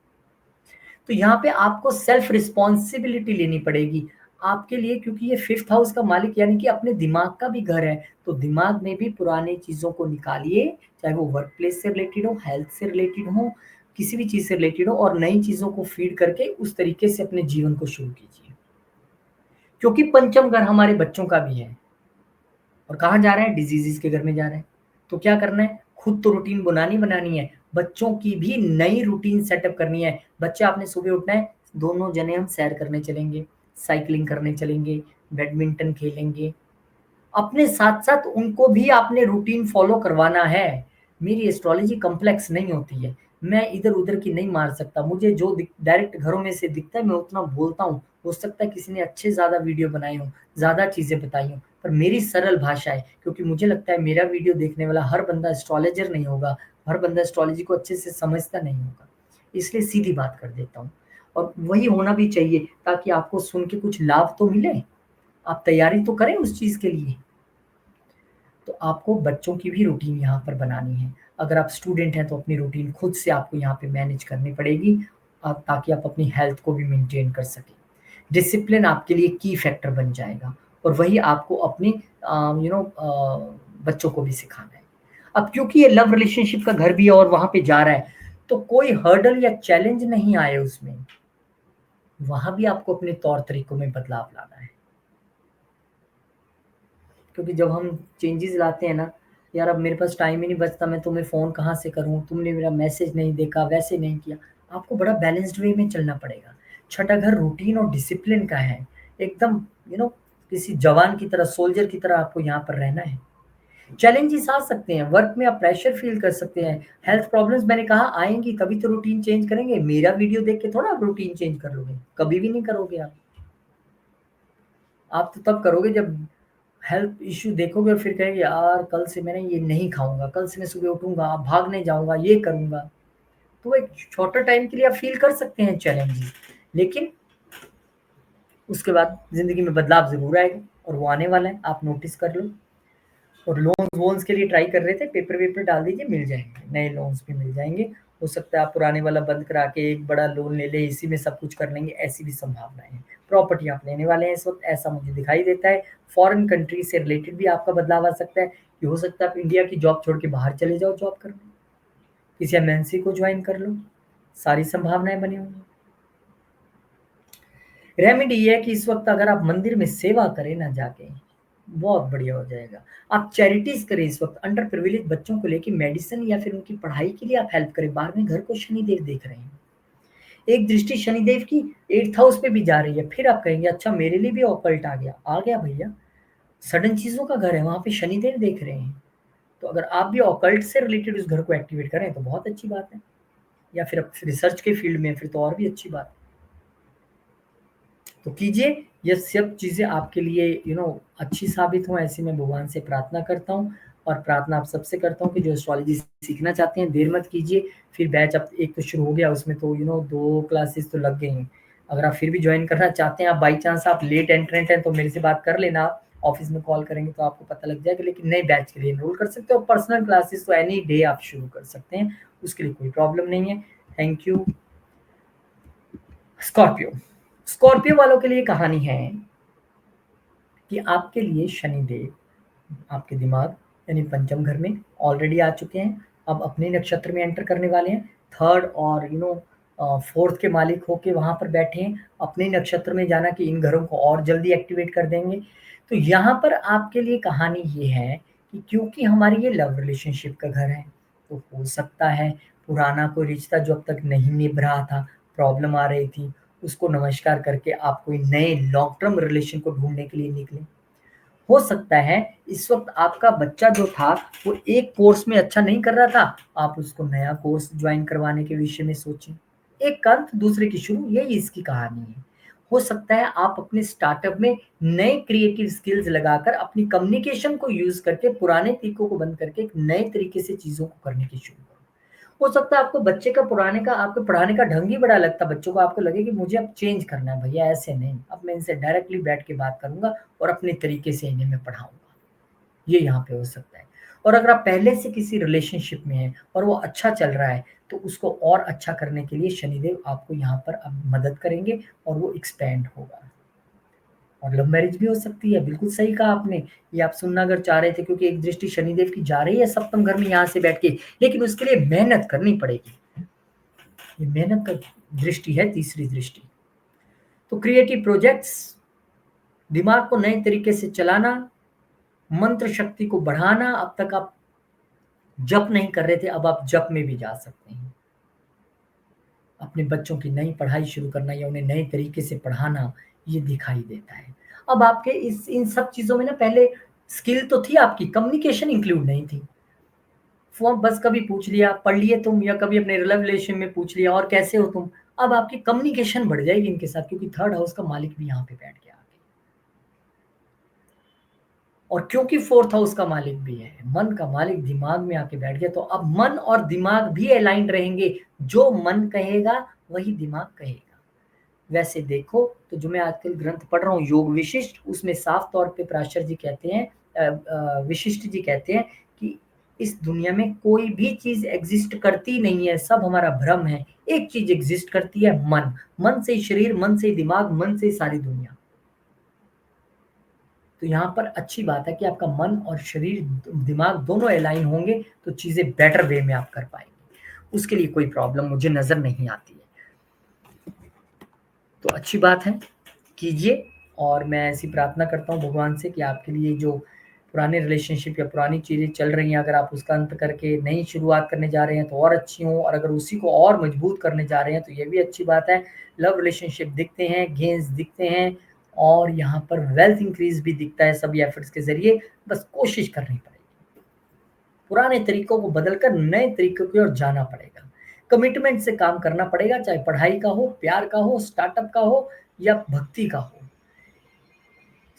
तो यहाँ पे आपको सेल्फ रिस्पॉन्सिबिलिटी लेनी पड़ेगी आपके लिए, क्योंकि ये फिफ्थ हाउस का मालिक यानी कि अपने दिमाग का भी घर है। तो दिमाग में भी पुरानी चीजों को निकालिए, चाहे वो वर्क प्लेस से रिलेटेड हो, हेल्थ से रिलेटेड हो, किसी भी चीज से रिलेटेड हो, और नई चीजों को फीड करके उस तरीके से अपने जीवन को शुरू कीजिए। क्योंकि पंचम घर हमारे बच्चों का भी है, और कहाँ जा रहे हैं? डिजीजेस के घर में जा रहे हैं। तो क्या करना है? खुद तो रूटीन बनानी है, बच्चों की भी नई रूटीन सेटअप करनी है। बच्चे आपने सुबह उठना है, दोनों जने हम सैर करने चलेंगे, साइकिलिंग करने चलेंगे, बैडमिंटन खेलेंगे। अपने साथ-साथ उनको भी आपने रूटीन फ़ॉलो करवाना है। मेरी एस्ट्रोलॉजी कॉम्प्लेक्स नहीं होती है। मैं इधर-उधर की नहीं मार सकता। मुझे जो दिख डायरेक्ट घरों में से दिखता है मैं उतना बोलता हूँ। हो सकता है किसी ने अच्छे ज़्यादा वीडियो बनाए हों, ज़्यादा चीज़ें बताई हों, पर मेरी सरल भाषा है, क्योंकि मुझे लगता है मेरा वीडियो देखने वाला हर बंदा एस्ट्रोलॉजर नहीं होगा, हर बंदा एस्ट्रोलॉजी को अच्छे से समझता नहीं होगा। इसलिए सीधी बात कर देता हूँ, और वही होना भी चाहिए, ताकि आपको सुन के कुछ लाभ तो मिले। आप तैयारी तो करें उस चीज़ के लिए। तो आपको बच्चों की भी रूटीन यहाँ पर बनानी है। अगर आप स्टूडेंट हैं तो अपनी रूटीन खुद से आपको यहाँ पे मैनेज करनी पड़ेगी, ताकि आप अपनी हेल्थ को भी मेंटेन कर सकें। डिसिप्लिन आपके लिए की फैक्टर बन जाएगा, और वही आपको अपनी बच्चों को भी सिखाना है। अब क्योंकि ये लव रिलेशनशिप का घर भी है और वहाँ पे जा रहा है, तो कोई हर्डल या चैलेंज नहीं आए उसमें। वहाँ भी आपको अपने तौर तरीकों में बदलाव लाना है। क्योंकि जब हम चेंजेस लाते हैं ना, यार अब मेरे पास टाइम ही नहीं बचता, मैं तुम्हें फ़ोन कहाँ से करूँ, तुमने मेरा मैसेज नहीं देखा, वैसे नहीं किया। आपको बड़ा बैलेंस्ड वे में चलना पड़ेगा। छठा घर रूटीन और डिसिप्लिन का है, एकदम किसी जवान की तरह, सोल्जर की तरह आपको यहाँ पर रहना है। चैलेंजेस आ सकते हैं, वर्क में आप प्रेशर फील कर सकते हैं, हेल्थ प्रॉब्लम्स मैंने कहा आएंगी, तभी तो रूटीन चेंज करेंगे। मेरा वीडियो देख के थोड़ा आप रूटीन चेंज कर लोगे, कभी भी नहीं करोगे आप तो तब करोगे जब हेल्थ इश्यू देखोगे और फिर कहेंगे यार कल से मैंने ये नहीं खाऊँगा, कल से मैं सुबह उठूँगा, भागने जाऊँगा, ये करूँगा। तो एक शॉर्टर टाइम के लिए आप फ़ील कर सकते हैं चैलेंजेस, लेकिन उसके बाद ज़िंदगी में बदलाव ज़रूर आएगा, और वो आने वाला है, आप नोटिस कर लो। और लोन्स वोन्स के लिए ट्राई कर रहे थे, पेपर वेपर डाल दीजिए, मिल जाएँगे, नए लोन्स भी मिल जाएँगे। हो सकता है आप पुराने वाला बंद करा के एक बड़ा लोन ले लें, इसी में सब कुछ कर लेंगे, ऐसी भी संभावनाएँ हैं। प्रॉपर्टी आप लेने वाले हैं इस वक़्त, ऐसा मुझे दिखाई देता है। फॉरेन कंट्री से रिलेटेड भी आपका बदलाव आ सकता है। ये हो सकता है आप इंडिया की जॉब छोड़ के बाहर चले जाओ जॉब करने, किसी एमएनसी को जॉइन कर लो, सारी संभावनाएँ बनी हुई हैं। रेमेडी ये है कि इस वक़्त अगर आप मंदिर में सेवा करें ना जाके, बहुत बढ़िया हो जाएगा। आप चैरिटीज़ करें इस वक़्त, अंडर प्रिविलेज्ड बच्चों को लेके मेडिसिन या फिर उनकी पढ़ाई के लिए आप हेल्प करें। 12वें घर को शनिदेव देख रहे हैं। एक दृष्टि शनिदेव की 8th हाउस पे भी जा रही है। फिर आप कहेंगे अच्छा मेरे लिए भी ऑकल्ट आ गया। आ गया भैया, सडन चीज़ों का घर है, वहाँ पे शनिदेव देख रहे हैं। तो अगर आप भी ऑकल्ट से रिलेटेड उस घर को एक्टिवेट करें तो बहुत अच्छी बात है। या फिर आप रिसर्च के फील्ड में हैं फिर तो और भी अच्छी बात है। तो कीजिए, ये सब चीज़ें आपके लिए अच्छी साबित हों, ऐसी मैं भगवान से प्रार्थना करता हूँ। और प्रार्थना आप सबसे करता हूँ कि जो एस्ट्रोलॉजी सीखना चाहते हैं देर मत कीजिए, फिर बैच अब एक तो शुरू हो गया, उसमें तो 2 क्लासेस तो लग गई हैं। अगर आप फिर भी ज्वाइन करना चाहते हैं, आप बाई चांस आप लेट एंट्रेंट हैं तो मेरे से बात कर लेना, आप ऑफिस में कॉल करेंगे तो आपको पता लग जाएगा, लेकिन नए बैच के लिए एनरोल कर सकते हो। पर्सनल क्लासेस तो एनी डे आप शुरू कर सकते हैं, उसके लिए कोई प्रॉब्लम नहीं है। Thank you. स्कॉर्पियो, स्कॉर्पियो वालों के लिए कहानी है कि आपके लिए शनिदेव आपके दिमाग यानी पंचम घर में ऑलरेडी आ चुके हैं, अब अपने नक्षत्र में एंटर करने वाले हैं। थर्ड और फोर्थ के मालिक होके वहां पर बैठे हैं, अपने नक्षत्र में जाना कि इन घरों को और जल्दी एक्टिवेट कर देंगे। तो यहाँ पर आपके लिए कहानी ये है कि क्योंकि हमारी ये लव रिलेशनशिप का घर है, तो हो सकता है पुराना कोई रिश्ता जो अब तक नहीं निभ रहा था, प्रॉब्लम आ रही थी, उसको नमस्कार करके आप कोई नए लॉन्ग टर्म रिलेशन को ढूंढने के लिए निकले। हो सकता है इस वक्त आपका बच्चा जो था वो एक कोर्स में अच्छा नहीं कर रहा था, आप उसको नया कोर्स ज्वाइन करवाने के विषय में सोचें। एक कंत दूसरे की शुरू, यही इसकी कहानी है। हो सकता है आप अपने स्टार्टअप में नए क्रिएटिव स्किल्स लगाकर अपनी कम्युनिकेशन को यूज करके पुराने तरीकों को बंद करके एक नए तरीके से चीजों को करने की शुरू करो। हो सकता है आपको बच्चे का पुराने का आपके पढ़ाने का ढंग ही बड़ा लगता है, बच्चों को आपको लगे कि मुझे अब चेंज करना है भैया, ऐसे नहीं, अब मैं इनसे डायरेक्टली बैठ के बात करूंगा और अपने तरीके से इन्हें मैं पढ़ाऊंगा। ये यहाँ पे हो सकता है। और अगर आप पहले से किसी रिलेशनशिप में हैं और वो अच्छा चल रहा है, तो उसको और अच्छा करने के लिए शनिदेव आपको यहाँ पर अब मदद करेंगे और वो एक्सपेंड होगा। और लव मैरिज भी हो सकती है, बिल्कुल सही कहा आपने। ये आप सुनना अगर चाह रहे थे, क्योंकि एक दृष्टि शनिदेव की जा रही है सप्तम घर में यहाँ से बैठ के, लेकिन उसके लिए मेहनत करनी पड़ेगी। ये मेहनत का दृष्टि है, तीसरी दृष्टि। तो क्रिएटिव प्रोजेक्ट्स, दिमाग को नए तरीके से चलाना, मंत्र शक्ति को बढ़ाना, अब तक आप जप नहीं कर रहे थे, अब आप जप में भी जा सकते हैं। अपने बच्चों की नई पढ़ाई शुरू करना या उन्हें नए तरीके से पढ़ाना, ये दिखाई देता है। अब आपके इस इन सब चीज़ों में ना पहले स्किल तो थी आपकी, कम्युनिकेशन इंक्लूड नहीं थी। फ़ोन बस कभी पूछ लिया, पढ़ लिए तुम, या कभी अपने लव रिलेशन में पूछ लिया और कैसे हो तुम। अब आपकी कम्युनिकेशन बढ़ जाएगी इनके साथ, क्योंकि थर्ड हाउस का मालिक भी यहाँ पे बैठ गया आके। और क्योंकि फोर्थ हाउस का मालिक भी है, मन का मालिक दिमाग में आके बैठ गया, तो अब मन और दिमाग भी अलाइंड रहेंगे। जो मन कहेगा वही दिमाग कहेगा। वैसे देखो तो जो मैं आजकल ग्रंथ पढ़ रहा हूँ योग विशिष्ट, उसमें साफ तौर पे पराशर जी कहते हैं, विशिष्ट जी कहते हैं कि इस दुनिया में कोई भी चीज एग्जिस्ट करती नहीं है, सब हमारा भ्रम है। एक चीज एग्जिस्ट करती है, मन। मन से ही शरीर, मन से ही दिमाग, मन से ही सारी दुनिया। तो यहाँ पर अच्छी बात है कि आपका मन और शरीर, दिमाग दोनों अलाइन होंगे तो चीजें बेटर वे में आप कर पाएंगे। उसके लिए कोई प्रॉब्लम मुझे नजर नहीं आती है। तो अच्छी बात है, कीजिए। और मैं ऐसी प्रार्थना करता हूँ भगवान से कि आपके लिए जो पुराने रिलेशनशिप या पुरानी चीज़ें चल रही हैं, अगर आप उसका अंत करके नई शुरुआत करने जा रहे हैं तो और अच्छी हों, और अगर उसी को और मजबूत करने जा रहे हैं तो ये भी अच्छी बात है। लव रिलेशनशिप दिखते हैं, गेन्स दिखते हैं, और यहाँ पर वेल्थ इंक्रीज भी दिखता है सभी एफर्ट्स के ज़रिए। बस कोशिश करनी पड़ेगी, पुराने तरीकों को बदलकर नए तरीकों की ओर जाना पड़ेगा। कमिटमेंट से काम करना पड़ेगा, चाहे पढ़ाई का हो, प्यार का हो, स्टार्टअप का हो, या भक्ति का हो।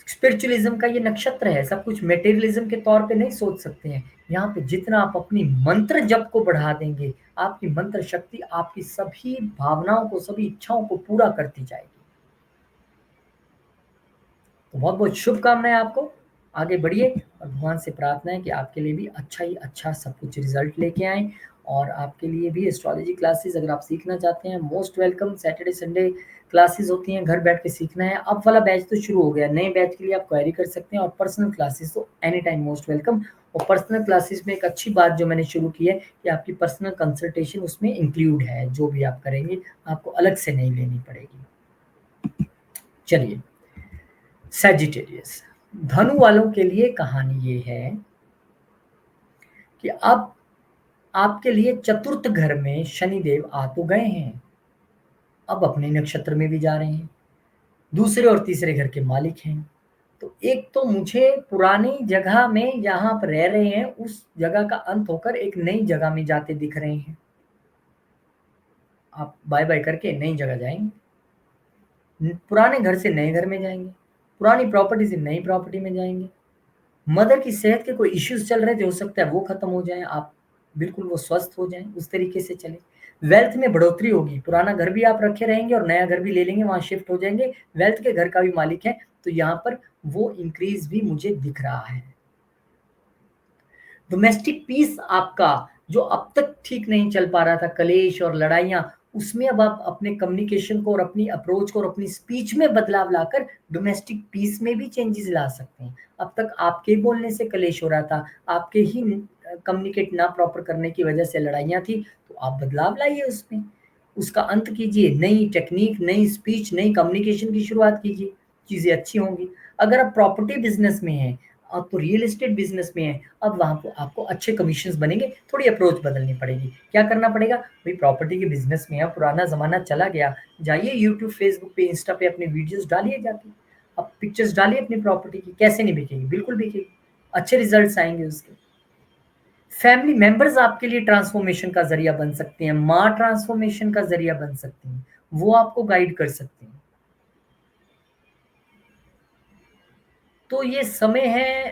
स्पिरिचुअलिज्म का ये नक्षत्र है, सब कुछ मटेरियलिज्म के तौर पे नहीं सोच सकते हैं। यहाँ पे जितना आप अपनी मंत्र जप को बढ़ा देंगे, आपकी मंत्र शक्ति आपकी सभी भावनाओं को, सभी इच्छाओं को पूरा करती जाएगी। तो बहुत बहुत शुभकामनाएं आपको, आगे बढ़िए। और भगवान से प्रार्थना है कि आपके लिए भी अच्छा ही अच्छा सब कुछ रिजल्ट लेके आए। और आपके लिए भी एस्ट्रोलॉजी क्लासेस अगर आप सीखना चाहते हैं, most welcome. Saturday Sunday classes होती हैं, घर बैठ के सीखना है। अब वाला बैच तो शुरू हो गया, नए बैच के लिए आप क्वेरी कर सकते हैं। और पर्सनल क्लासेस तो एनी टाइम मोस्ट वेलकम। और पर्सनल क्लासेस में एक अच्छी बात जो मैंने शुरू की है कि आपकी पर्सनल कंसल्टेशन उसमें इंक्लूड है, जो भी आप करेंगे आपको अलग से नहीं लेनी पड़ेगी। चलिए, सैजिटेरियस, धनु वालों के लिए कहानी ये है कि अब आपके लिए चतुर्थ घर में शनिदेव आ तो गए हैं, अब अपने नक्षत्र में भी जा रहे हैं, दूसरे और तीसरे घर के मालिक हैं। तो एक तो मुझे पुरानी जगह में जहां आप रह रहे हैं उस जगह का अंत होकर एक नई जगह में जाते दिख रहे हैं। आप बाय बाय करके नई जगह जाएंगे, पुराने घर से नए घर में जाएंगे, पुरानी प्रॉपर्टी से नई प्रॉपर्टी में जाएंगे। मदर की सेहत के कोई इश्यूज चल रहे थे, हो सकता है वो खत्म हो जाए, आप बिल्कुल वो स्वस्थ हो जाएं, उस तरीके से चले। वेल्थ में बढ़ोतरी होगी, पुराना घर भी आप रखे रहेंगे और नया घर भी ले लेंगे, वहां शिफ्ट हो जाएंगे, वेल्थ के घर का भी मालिक है, तो यहाँ पर वो इंक्रीज भी मुझे दिख रहा है। डोमेस्टिक पीस आपका जो अब तक ठीक नहीं चल पा रहा था, कलेश और लड़ाइयाँ, उसमें अब आप अपने कम्युनिकेशन को और अपनी अप्रोच को और अपनी स्पीच में बदलाव लाकर डोमेस्टिक पीस में भी चेंजेस ला सकते हैं। अब तक आपके बोलने से कलेश हो रहा था, आपके ही कम्युनिकेट ना प्रॉपर करने की वजह से लड़ाइयाँ थी, तो आप बदलाव लाइए उसमें। उसका अंत कीजिए, नई टेक्नीक, नई स्पीच, नई कम्युनिकेशन की शुरुआत कीजिए, चीज़ें अच्छी होंगी। अगर आप प्रॉपर्टी बिज़नेस में हैं, आप तो रियल एस्टेट बिजनेस में है, अब वहाँ पे आपको अच्छे कमीशंस बनेंगे, थोड़ी अप्रोच बदलनी पड़ेगी। क्या करना पड़ेगा? भाई प्रॉपर्टी के बिजनेस में है, पुराना ज़माना चला गया, जाइए यूट्यूब, फेसबुक पे, इंस्टा पे अपने वीडियोस डालिए जाके, अब पिक्चर्स डालिए अपनी प्रॉपर्टी की, कैसे नहीं बिकेगी? बिल्कुल बिकेगी, अच्छे रिजल्ट्स आएँगे उसके। फैमिली मेंबर्स आपके लिए ट्रांसफॉर्मेशन का ज़रिया बन सकते हैं, माँ ट्रांसफॉर्मेशन का ज़रिया बन सकती हैं, वो आपको गाइड कर सकती हैं। तो ये समय है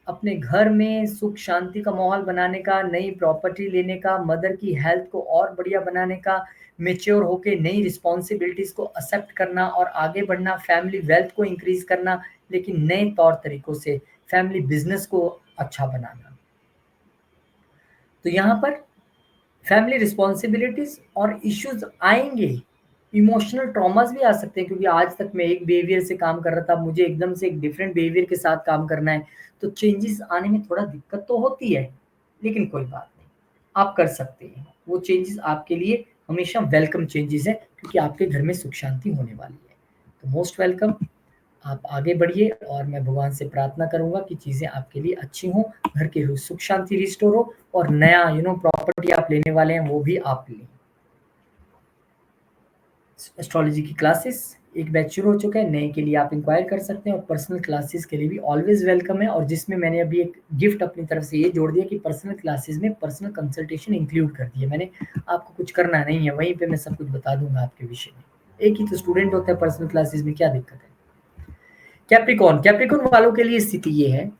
अपने घर में सुख शांति का माहौल बनाने का, नई प्रॉपर्टी लेने का, मदर की हेल्थ को और बढ़िया बनाने का, मैच्योर होके नई रिस्पॉन्सिबिलिटीज़ को एक्सेप्ट करना और आगे बढ़ना, फैमिली वेल्थ को इंक्रीज़ करना, लेकिन नए तौर तरीकों से फैमिली बिज़नेस को अच्छा बनाना। तो यहाँ पर फैमिली रिस्पॉन्सिबिलिटीज और इश्यूज आएंगे, इमोशनल ट्रॉमास भी आ सकते हैं, क्योंकि आज तक मैं एक बिहेवियर से काम कर रहा था, मुझे एकदम से एक डिफरेंट बिहेवियर के साथ काम करना है, तो चेंजेस आने में थोड़ा दिक्कत तो होती है, लेकिन कोई बात नहीं, आप कर सकते हैं। वो चेंजेस आपके लिए हमेशा वेलकम चेंजेस है, क्योंकि आपके घर में सुख शांति होने वाली है। तो मोस्ट वेलकम, आप आगे बढ़िए और मैं भगवान से प्रार्थना करूंगा कि चीज़ें आपके लिए अच्छी हों, घर की सुख शांति रिस्टोर हो और नया प्रॉपर्टी आप लेने वाले हैं वो भी आप लें। एस्ट्रोलॉजी की क्लासेस एक बैच शुरू हो चुका है, नए के लिए आप इंक्वायर कर सकते हैं और पर्सनल क्लासेस के लिए भी ऑलवेज वेलकम है, और जिसमें मैंने अभी एक गिफ्ट अपनी तरफ से ये जोड़ दिया कि पर्सनल क्लासेस में पर्सनल कंसल्टेशन इंक्लूड कर दिया मैंने। आपको कुछ करना नहीं है, वहीं पे मैं सब कुछ बता दूंगा आपके विषय में। एक ही तो स्टूडेंट होता है पर्सनल क्लासेस में, क्या दिक्कत है? कैप्रिकॉन, कैप्रिकॉन वालों के लिए स्थिति ये है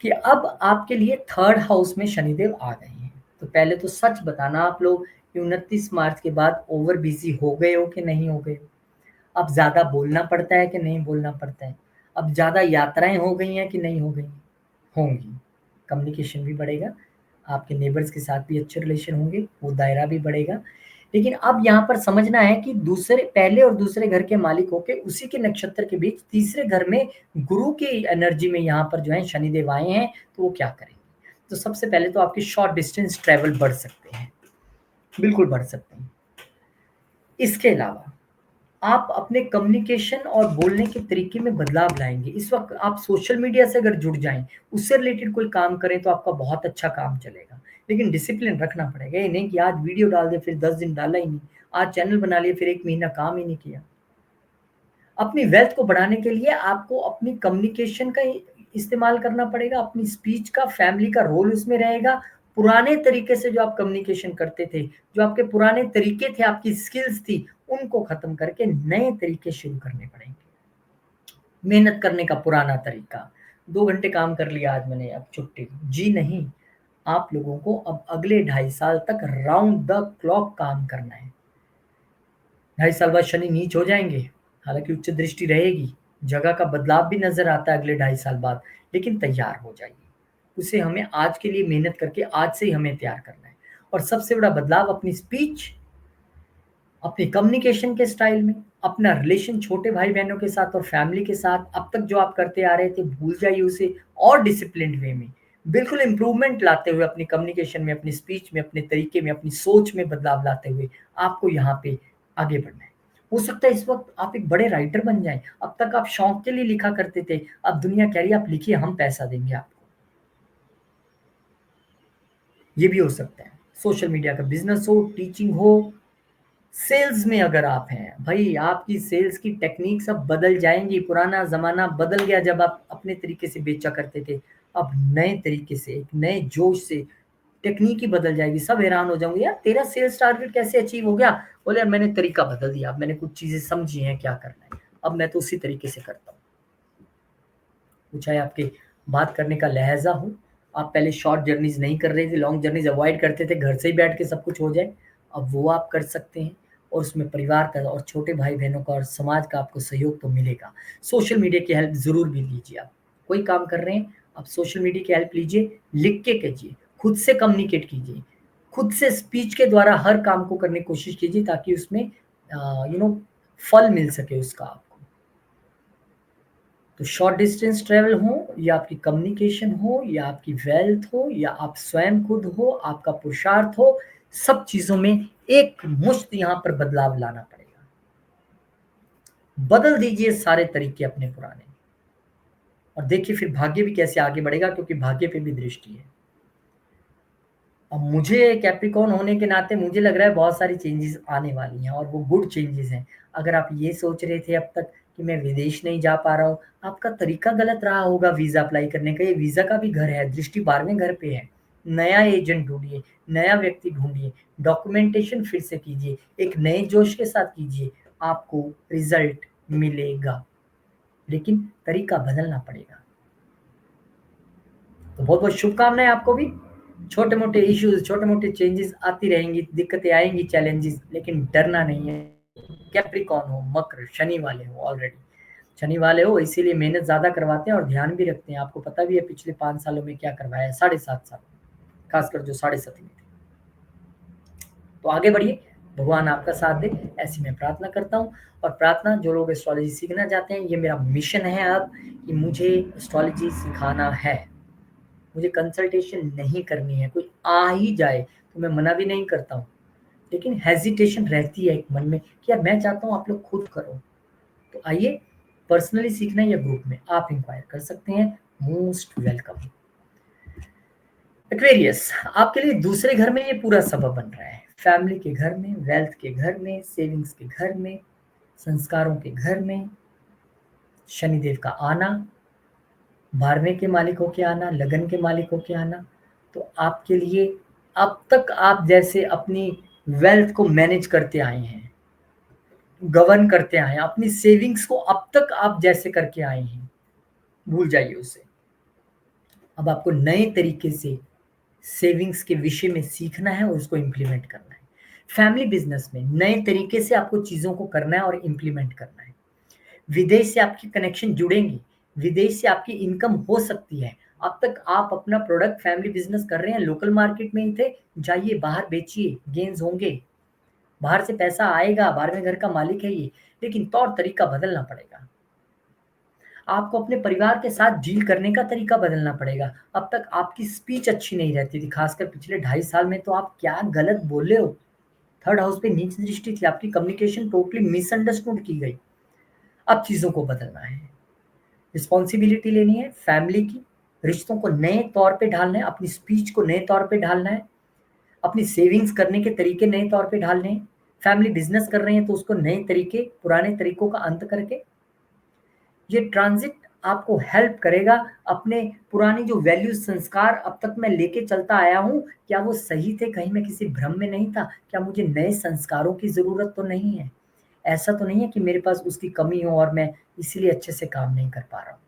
कि अब आपके लिए थर्ड हाउस में शनिदेव आ गए हैं। तो पहले तो सच बताना, आप लोग 29 मार्च के बाद ओवर बिजी हो गए हो कि नहीं हो गए हो? अब ज़्यादा बोलना पड़ता है कि नहीं बोलना पड़ता है? अब ज़्यादा यात्राएं हो गई हैं कि नहीं हो गई? होंगी। कम्युनिकेशन भी बढ़ेगा, आपके नेबर्स के साथ भी अच्छे रिलेशन होंगे, वो दायरा भी बढ़ेगा। लेकिन अब यहाँ पर समझना है कि दूसरे, पहले और दूसरे घर के मालिक होके उसी के नक्षत्र के बीच तीसरे घर में गुरु की एनर्जी में यहाँ पर जो है शनिदेव आए हैं, तो वो क्या करेंगे? तो सबसे पहले तो आपकी शॉर्ट डिस्टेंस ट्रैवल बढ़ सकते हैं, बिल्कुल बढ़ सकते हैं। इसके अलावा आप अपने कम्युनिकेशन और बोलने के तरीके में बदलाव लाएंगे। इस वक्त आप सोशल मीडिया से अगर जुड़ जाएं, उससे रिलेटेड कोई काम करें, तो आपका बहुत अच्छा काम चलेगा, लेकिन डिसिप्लिन रखना पड़ेगा। ये नहीं कि आज वीडियो डाल दे फिर 10 दिन डाला ही नहीं, आज चैनल बना लिया फिर 1 महीना काम ही नहीं किया। अपनी वेल्थ को बढ़ाने के लिए आपको अपनी कम्युनिकेशन का इस्तेमाल करना पड़ेगा, अपनी स्पीच का, फैमिली का रोल उसमें रहेगा। पुराने तरीके से जो आप कम्युनिकेशन करते थे, जो आपके पुराने तरीके थे, आपकी स्किल्स थी, उनको खत्म करके नए तरीके शुरू करने पड़ेंगे। मेहनत करने का पुराना तरीका, 2 घंटे काम कर लिया आज मैंने, अब छुट्टी, जी नहीं। आप लोगों को अब अगले 2.5 साल तक राउंड द क्लॉक काम करना है। 2.5 साल बाद शनि नीच हो जाएंगे, हालांकि उच्च दृष्टि रहेगी, जगह का बदलाव भी नजर आता है अगले 2.5 साल बाद, लेकिन तैयार हो जाइए। उसे हमें आज के लिए मेहनत करके आज से ही हमें तैयार करना है। और सबसे बड़ा बदलाव अपनी स्पीच, अपनी कम्युनिकेशन के स्टाइल में, अपना रिलेशन छोटे भाई बहनों के साथ और फैमिली के साथ अब तक जो आप करते आ रहे थे भूल जाइए उसे, और डिसिप्लिन्ड वे में बिल्कुल इंप्रूवमेंट लाते हुए अपनी कम्युनिकेशन में, अपनी स्पीच में, अपने तरीके में, अपनी सोच में बदलाव लाते हुए आपको यहाँ पे आगे बढ़ना है। हो सकता है इस वक्त आप एक बड़े राइटर बन जाएं, अब तक आप शौक के लिए लिखा करते थे, अब दुनिया कह रही है आप लिखिए, हम पैसा देंगे आपको। ये भी हो सकता है। सोशल मीडिया का बिजनेस हो, टीचिंग हो, सेल्स में अगर आप हैं, भाई आपकी सेल्स की टेक्निक सब बदल जाएंगी। पुराना जमाना बदल गया जब आप अपने तरीके से बेचा करते थे, अब नए तरीके से, एक नए जोश से टेक्निक ही बदल जाएगी। सब हैरान हो जाएंगे, यार तेरा सेल्स टारगेट कैसे अचीव हो गया? बोले यार मैंने तरीका बदल दिया, अब मैंने कुछ चीजें समझी हैं क्या करना है, अब मैं तो उसी तरीके से करता हूँ। वो चाहे आपके बात करने का लहज़ा हो, आप पहले शॉर्ट जर्नीज़ नहीं कर रहे थे, लॉन्ग जर्नीज़ अवॉइड करते थे, घर से ही बैठ के सब कुछ हो जाए, अब वो आप कर सकते हैं और उसमें परिवार का और छोटे भाई-बहनों का और समाज का आपको सहयोग तो मिलेगा। सोशल मीडिया की हेल्प ज़रूर भी लीजिए आप। कोई काम कर रहे हैं, आप सोशल मीडिया की हेल्प लीजिए, लिख के कीजिए, खुद से कम्युनिकेट कीजिए, खुद से स्पीच के द्वारा हर काम को करने की कोशिश कीजिए ताकि उसमें यू नो फल मिल सके उसका आपको। तो शॉर्ट डिस्टेंस ट्रैवल हो या आपकी कम्युनिकेशन हो या आपकी वेल्थ हो या आप स्वयं खुद हो, आपका पुरुषार्थ हो, सब चीज़ों में एक मुश्त यहाँ पर बदलाव लाना पड़ेगा। बदल दीजिए सारे तरीके अपने पुराने और देखिए फिर भाग्य भी कैसे आगे बढ़ेगा क्योंकि भाग्य पे भी दृष्टि है। अब मुझे कैप्रिकॉर्न होने के नाते मुझे लग रहा है बहुत सारी चेंजेस आने वाली हैं और वो गुड चेंजेस हैं। अगर आप ये सोच रहे थे अब तक कि मैं विदेश नहीं जा पा रहा हूँ, आपका तरीका गलत रहा होगा वीज़ा अप्लाई करने का। ये वीज़ा का भी घर है, दृष्टि 12वें घर पे है। नया एजेंट ढूँढिए, नया व्यक्ति ढूँढिए, डॉक्यूमेंटेशन फिर से कीजिए, एक नए जोश के साथ कीजिए, आपको रिज़ल्ट मिलेगा। लेकिन तरीका बदलना पड़ेगा। तो बहुत-बहुत शुभकामनाएँ आपको भी। छोटे-मोटे इश्यूज़, छोटे-मोटे चेंजेज़ आती रहेंगी, दिक्कतें आएँगी, चैलेंजेज़, लेकिन डरना नहीं है। कैप्रिकॉर्न हो, मकर, शनि वाले हो ऑलरेडी, शनि वाले हो इसीलिए मेहनत ज़्यादा करवाते हैं और ध्यान भी रखते हैं। आपको पता भी है पिछले 5 सालों में क्या करवाया है, साढ़े 7 साल, खासकर जो साढ़े 7 में थे। तो आगे बढ़िए, भगवान आपका साथ दे, ऐसी मैं प्रार्थना करता हूँ और प्रार्थना जो लोग एस्ट्रोलॉजी सीखना चाहते हैं, ये मेरा मिशन है अब कि मुझे एस्ट्रोलॉजी सिखाना है। मुझे कंसल्टेशन नहीं करनी है, कोई आ ही जाए तो मैं मना भी नहीं करता हूँ। लेकिन हेजिटेशन रहती है एक मन में कि यार मैं चाहता हूँ आप लोग खुद करो। तो आइए पर्सनली सीखना या ग्रुप में आप इंक्वायर कर सकते हैं। Most welcome. एक्वेरियस, आपके लिए दूसरे घर में ये पूरा सबब बन रहा है। फैमिली के घर में, वेल्थ के घर में, सेविंग्स के घर में, संस्कारों के घर में, शनिदेव का आना, 12वें के मालिक होके आना, लगन के मालिक होके आना, तो आपके लिए अब तक आप जैसे अपनी वेल्थ को मैनेज करते आए हैं, गवर्न करते आए हैं, अपनी सेविंग्स को अब तक आप जैसे करके आए हैं, भूल जाइए उसे। अब आपको नए तरीके से सेविंग्स के विषय में सीखना है और उसको इम्प्लीमेंट करना है। फैमिली बिजनेस में नए तरीके से आपको चीज़ों को करना है और इम्प्लीमेंट करना है। विदेश से आपकी कनेक्शन जुड़ेंगी, विदेश से आपकी इनकम हो सकती है। अब तक आप अपना प्रोडक्ट फैमिली बिज़नेस कर रहे हैं, लोकल मार्केट में ही थे, जाइए बाहर बेचिए, गेन्स होंगे। बाहर से पैसा आएगा, 12वें घर का मालिक है ये, लेकिन तौर-तरीका बदलना पड़ेगा। आपको अपने परिवार के साथ डील करने का तरीका बदलना पड़ेगा। अब तक आपकी स्पीच अच्छी नहीं रहती थी, खासकर पिछले 2.5 साल में तो आप क्या गलत बोले हो। थर्ड हाउस पे नीच दृष्टि थी, आपकी कम्युनिकेशन टोटली मिसअंडरस्टूड की गई। अब चीज़ों को बदलना है। रिस्पॉन्सिबिलिटी लेनी है फैमिली की, रिश्तों को नए तौर पे ढालना है, अपनी स्पीच को नए तौर पे ढालना है, अपनी सेविंग्स करने के तरीके नए तौर पे ढालने हैं। फैमिली बिजनेस कर रहे हैं तो उसको नए तरीके, पुराने तरीकों का अंत करके ये ट्रांजिट आपको हेल्प करेगा अपने पुरानी जो वैल्यूज संस्कार अब तक मैं लेके चलता आया हूँ, क्या वो सही थे? कहीं मैं किसी भ्रम में नहीं था? क्या मुझे नए संस्कारों की ज़रूरत तो नहीं है? ऐसा तो नहीं है कि मेरे पास उसकी कमी हो और मैं इसीलिए अच्छे से काम नहीं कर पा रहा हूँ।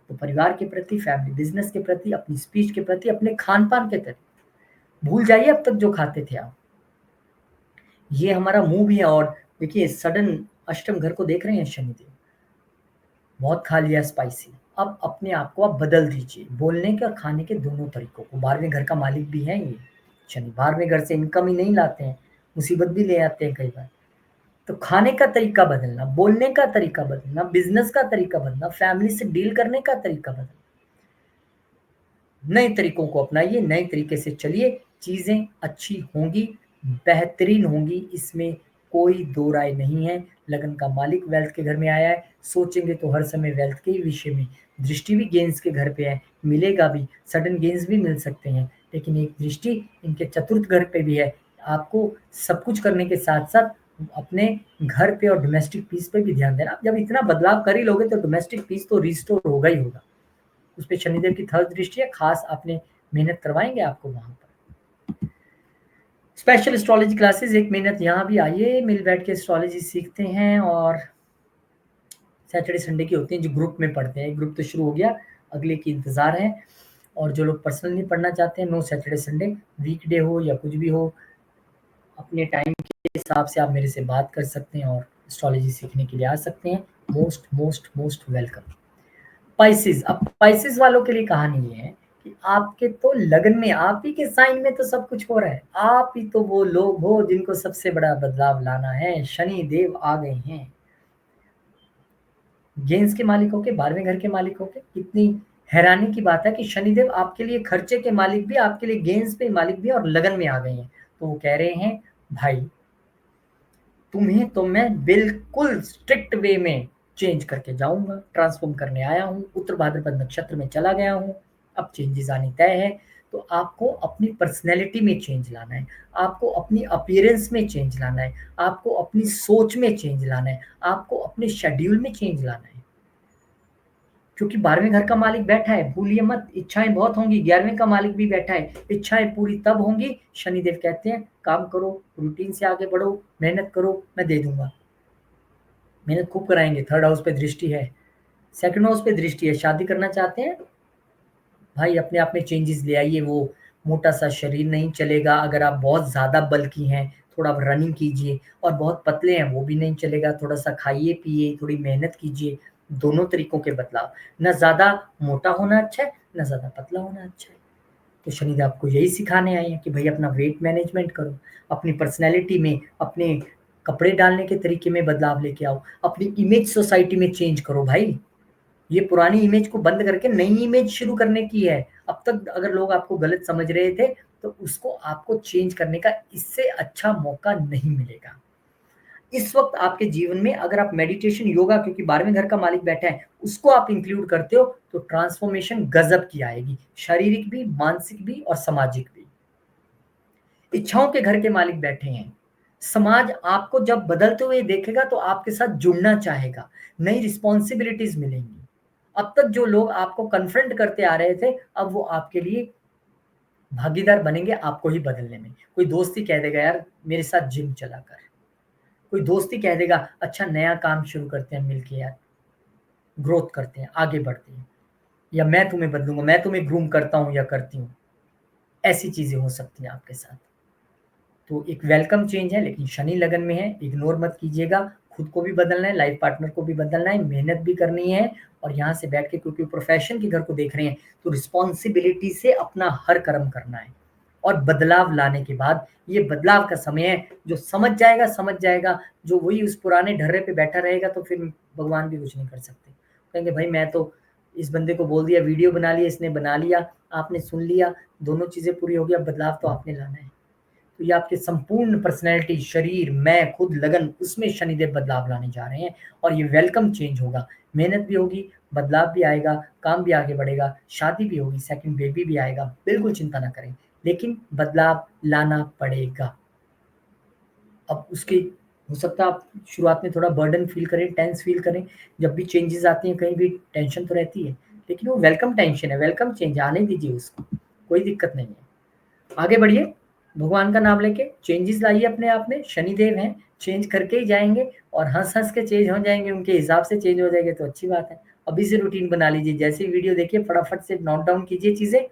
तो परिवार के प्रति, फैमिली बिज़नेस के प्रति, अपनी स्पीच के प्रति, अपने खान-पान के प्रति, भूल जाइए अब तक जो खाते थे आप। ये हमारा मुँह भी है और देखिए सडन अष्टम घर को देख रहे हैं शनिदेव। बहुत खा लिया स्पाइसी। अब अपने आप को आप बदल दीजिए, बोलने के और खाने के दोनों तरीकों को। 12वें घर का मालिक भी है ये शनि, 12वें घर से इनकम ही नहीं लाते हैं, मुसीबत भी ले आते हैं कई बार। तो खाने का तरीका बदलना, बोलने का तरीका बदलना, बिज़नेस का तरीका बदलना, फैमिली से डील करने का तरीका बदलना। नए तरीकों को अपनाइए, नए तरीके से चलिए, चीज़ें अच्छी होंगी, बेहतरीन होंगी, इसमें कोई दो राय नहीं है। लगन का मालिक वेल्थ के घर में आया है, सोचेंगे तो हर समय वेल्थ के ही विषय में। दृष्टि भी गेन्स के घर पे है, मिलेगा भी, सडन गेन्स भी मिल सकते हैं, लेकिन एक दृष्टि इनके चतुर्थ घर पे भी है। आपको सब कुछ करने के साथ-साथ अपने घर पे और डोमेस्टिक पीस पे भी ध्यान देना। आप जब इतना बदलाव कर ही लोगे तो डोमेस्टिक पीस तो रिस्टोर होगा ही होगा। उस पे शनिदेव की थर्ड दृष्टि है, खास आपने मेहनत करवाएंगे आपको वहां पर। स्पेशल एस्ट्रोलॉजी क्लासेस 1 मिनट यहाँ भी आइए, मिल बैठ के एस्ट्रोलॉजी सीखते हैं और सैटरडे संडे की होती हैं जो ग्रुप में पढ़ते हैं। एक ग्रुप तो शुरू हो गया, अगले की इंतज़ार है। और जो लोग पर्सनली पढ़ना चाहते हैं, नो सैटरडे संडे, वीकडे हो या कुछ भी हो, अपने टाइम के हिसाब से आप मेरे से बात कर सकते हैं और एस्ट्रोलॉजी सीखने के लिए आ सकते हैं। Most most most welcome. Spices, अब स्पाइसेस वालों के लिए कहानी ये है कि आपके तो लगन में, आप ही के साइन में तो सब कुछ हो रहा है। आप ही तो वो लोग हो जिनको सबसे बड़ा बदलाव लाना है। शनि देव आ गए हैं। गेंस के मालिक होके, 12वें घर के मालिक होके, कितनी हैरानी की बात है कि शनिदेव आपके लिए खर्चे के मालिक भी, आपके लिए गेंस पे मालिक भी और लगन में आ गए हैं। तो वो कह रहे हैं भाई तुम्हें तो मैं बिल्कुल स्ट्रिक्ट वे में चेंज करके जाऊंगा, ट्रांसफॉर्म करने आया हूँ, उत्तर भाद्रपद नक्षत्र में चला गया हूँ, अब चेंजेस आनी तय है। तो आपको अपनी पर्सनैलिटी में चेंज लाना है, आपको अपनी अपीयरेंस में चेंज लाना है, आपको अपनी सोच में चेंज लाना है, आपको अपने शेड्यूल में चेंज लाना है। क्योंकि 12वें घर का मालिक बैठा है, भूलिए मत, इच्छाएं बहुत होंगी। 11वें का मालिक भी बैठा है, इच्छाएं पूरी तब होंगी। शनिदेव कहते हैं काम करो, रूटीन से आगे बढ़ो, मेहनत करो, मैं दे दूंगा। मेहनत खूब कराएंगे। थर्ड हाउस पे दृष्टि है, सेकंड हाउस पे दृष्टि है। शादी करना चाहते हैं भाई, अपने आप में चेंजेस ले आइए। वो मोटा सा शरीर नहीं चलेगा। अगर आप बहुत ज़्यादा बल्की हैं, थोड़ा रनिंग कीजिए, और बहुत पतले हैं वो भी नहीं चलेगा। थोड़ा सा खाइए पिए, थोड़ी मेहनत कीजिए। दोनों तरीकों के बदलाव, ना ज़्यादा मोटा होना अच्छा है, ना ज़्यादा पतला होना अच्छा है। तो शनिदेव आपको यही सिखाने आए हैं कि भाई अपना वेट मैनेजमेंट करो, अपनी पर्सनैलिटी में, अपने कपड़े डालने के तरीके में बदलाव लेके आओ, अपनी इमेज सोसाइटी में चेंज करो भाई। ये पुरानी इमेज को बंद करके नई इमेज शुरू करने की है। अब तक अगर लोग आपको गलत समझ रहे थे, तो उसको आपको चेंज करने का इससे अच्छा मौका नहीं मिलेगा। इस वक्त आपके जीवन में अगर आप मेडिटेशन, योगा, क्योंकि 12वें घर का मालिक बैठा है, उसको आप इंक्लूड करते हो, तो ट्रांसफॉर्मेशन गजब की आएगी, शारीरिक भी, मानसिक भी और सामाजिक भी। इच्छाओं के घर के मालिक बैठे हैं। समाज आपको जब बदलते हुए देखेगा तो आपके साथ जुड़ना चाहेगा, नई रिस्पॉन्सिबिलिटीज मिलेंगी। अब तक जो लोग आपको कन्फ्रंट करते आ रहे थे, अब वो आपके लिए भागीदार बनेंगे आपको ही बदलने में। कोई दोस्ती कह देगा यार मेरे साथ जिम चला कर, कोई दोस्ती कह देगा अच्छा नया काम शुरू करते हैं मिलके यार, ग्रोथ करते हैं, आगे बढ़ते हैं, या मैं तुम्हें बदलूंगा, मैं तुम्हें ग्रूम करता हूँ या करती हूँ। ऐसी चीजें हो सकती हैं आपके साथ। तो एक वेलकम चेंज है, लेकिन शनि लगन में है, इग्नोर मत कीजिएगा। खुद को भी बदलना है, लाइफ पार्टनर को भी बदलना है, मेहनत भी करनी है। और यहाँ से बैठ के, क्योंकि प्रोफेशन के घर को देख रहे हैं, तो रिस्पॉन्सिबिलिटी से अपना हर कर्म करना है। और बदलाव लाने के बाद, ये बदलाव का समय है। जो समझ जाएगा समझ जाएगा, जो वही उस पुराने ढर्रे पे बैठा रहेगा तो फिर भगवान भी कुछ नहीं कर सकते। कहेंगे भाई मैं तो इस बंदे को बोल दिया, वीडियो बना लिया, इसने बना लिया, आपने सुन लिया, दोनों चीजें पूरी हो गई, अब बदलाव तो आपने लाना है। तो ये आपके संपूर्ण पर्सनैलिटी, शरीर, मैं खुद, लगन, उसमें शनिदेव बदलाव लाने जा रहे हैं। और ये वेलकम चेंज होगा। मेहनत भी होगी, बदलाव भी आएगा, काम भी आगे बढ़ेगा, शादी भी होगी, सेकंड बेबी भी आएगा। बिल्कुल चिंता ना करें, लेकिन बदलाव लाना पड़ेगा। अब उसके, हो सकता है आप शुरुआत में थोड़ा बर्डन फील करें, टेंस फील करें। जब भी चेंजेस आती हैं कहीं भी टेंशन तो रहती है, लेकिन वो वेलकम टेंशन है, वेलकम चेंज, आने दीजिए उसको, कोई दिक्कत नहीं है। आगे बढ़िए, भगवान का नाम लेके चेंजेस लाइए अपने आप में। शनिदेव हैं, चेंज करके ही जाएंगे, और हंस हंस के चेंज हो जाएंगे, उनके हिसाब से चेंज हो जाएंगे तो अच्छी बात है। अभी से रूटीन बना लीजिए, जैसे ही वीडियो देखिए फटाफट से नोट डाउन कीजिए चीज़ें।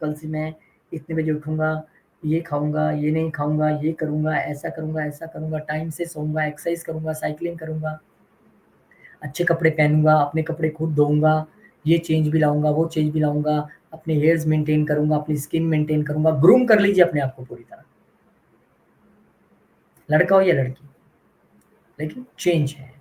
कल से मैं इतने बजे उठूंगा, ये खाऊंगा, ये नहीं खाऊंगा, ये करूंगा, ऐसा करूंगा, ऐसा करूंगा, टाइम से सोऊंगा, एक्सरसाइज करूंगा, साइकिलिंग करूंगा, अच्छे कपड़े पहनूंगा, अपने कपड़े खुद धोऊंगा, ये चेंज भी लाऊंगा, वो चेंज भी लाऊंगा, अपने हेयर्स मेंटेन करूंगा, अपनी स्किन मेंटेन करूंगा। ग्रूम कर लीजिए अपने आप को पूरी तरह, लड़का हो या लड़की, लेकिन चेंज है।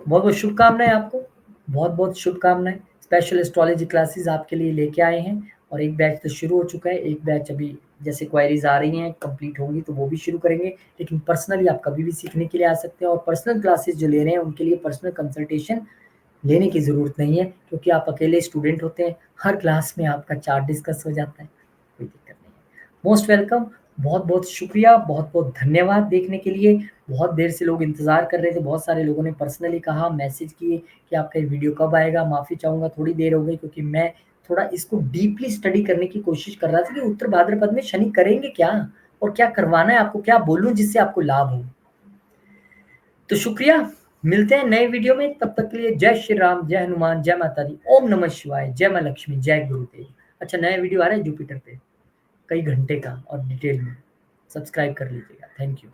बहुत बहुत शुभकामनाएं आपको, बहुत बहुत शुभकामनाएं। स्पेशल एस्ट्रोलॉजी क्लासेस आपके लिए लेके आए हैं, और एक बैच तो शुरू हो चुका है, एक बैच अभी जैसे क्वायरीज आ रही हैं कंप्लीट होंगी तो वो भी शुरू करेंगे। लेकिन पर्सनली आप कभी भी सीखने के लिए आ सकते हैं, और पर्सनल क्लासेस जो ले रहे हैं उनके लिए पर्सनल कंसल्टेशन लेने की ज़रूरत नहीं है, क्योंकि आप अकेले स्टूडेंट होते हैं, हर क्लास में आपका चार्ट डिस्कस हो जाता है, कोई दिक्कत नहीं है। मोस्ट वेलकम, बहुत बहुत शुक्रिया, बहुत बहुत धन्यवाद देखने के लिए। बहुत देर से लोग इंतज़ार कर रहे थे, बहुत सारे लोगों ने पर्सनली कहा, मैसेज किए कि आपका ये वीडियो कब आएगा। माफ़ी चाहूँगा थोड़ी देर हो गई, क्योंकि मैं थोड़ा इसको डीपली स्टडी करने की कोशिश कर रहा था कि उत्तर भाद्रपद में शनि करेंगे क्या, और क्या करवाना है आपको, क्या बोलूँ जिससे आपको लाभ हो। तो शुक्रिया, मिलते हैं नए वीडियो में, तब तक के लिए जय श्री राम, जय हनुमान, जय माता दी, ओम नमः शिवाय, जय माँ लक्ष्मी, जय गुरुदेव। अच्छा, नया वीडियो आ रहा है जुपिटर पे, कई घंटे का और डिटेल में। सब्सक्राइब कर लीजिएगा। Thank you.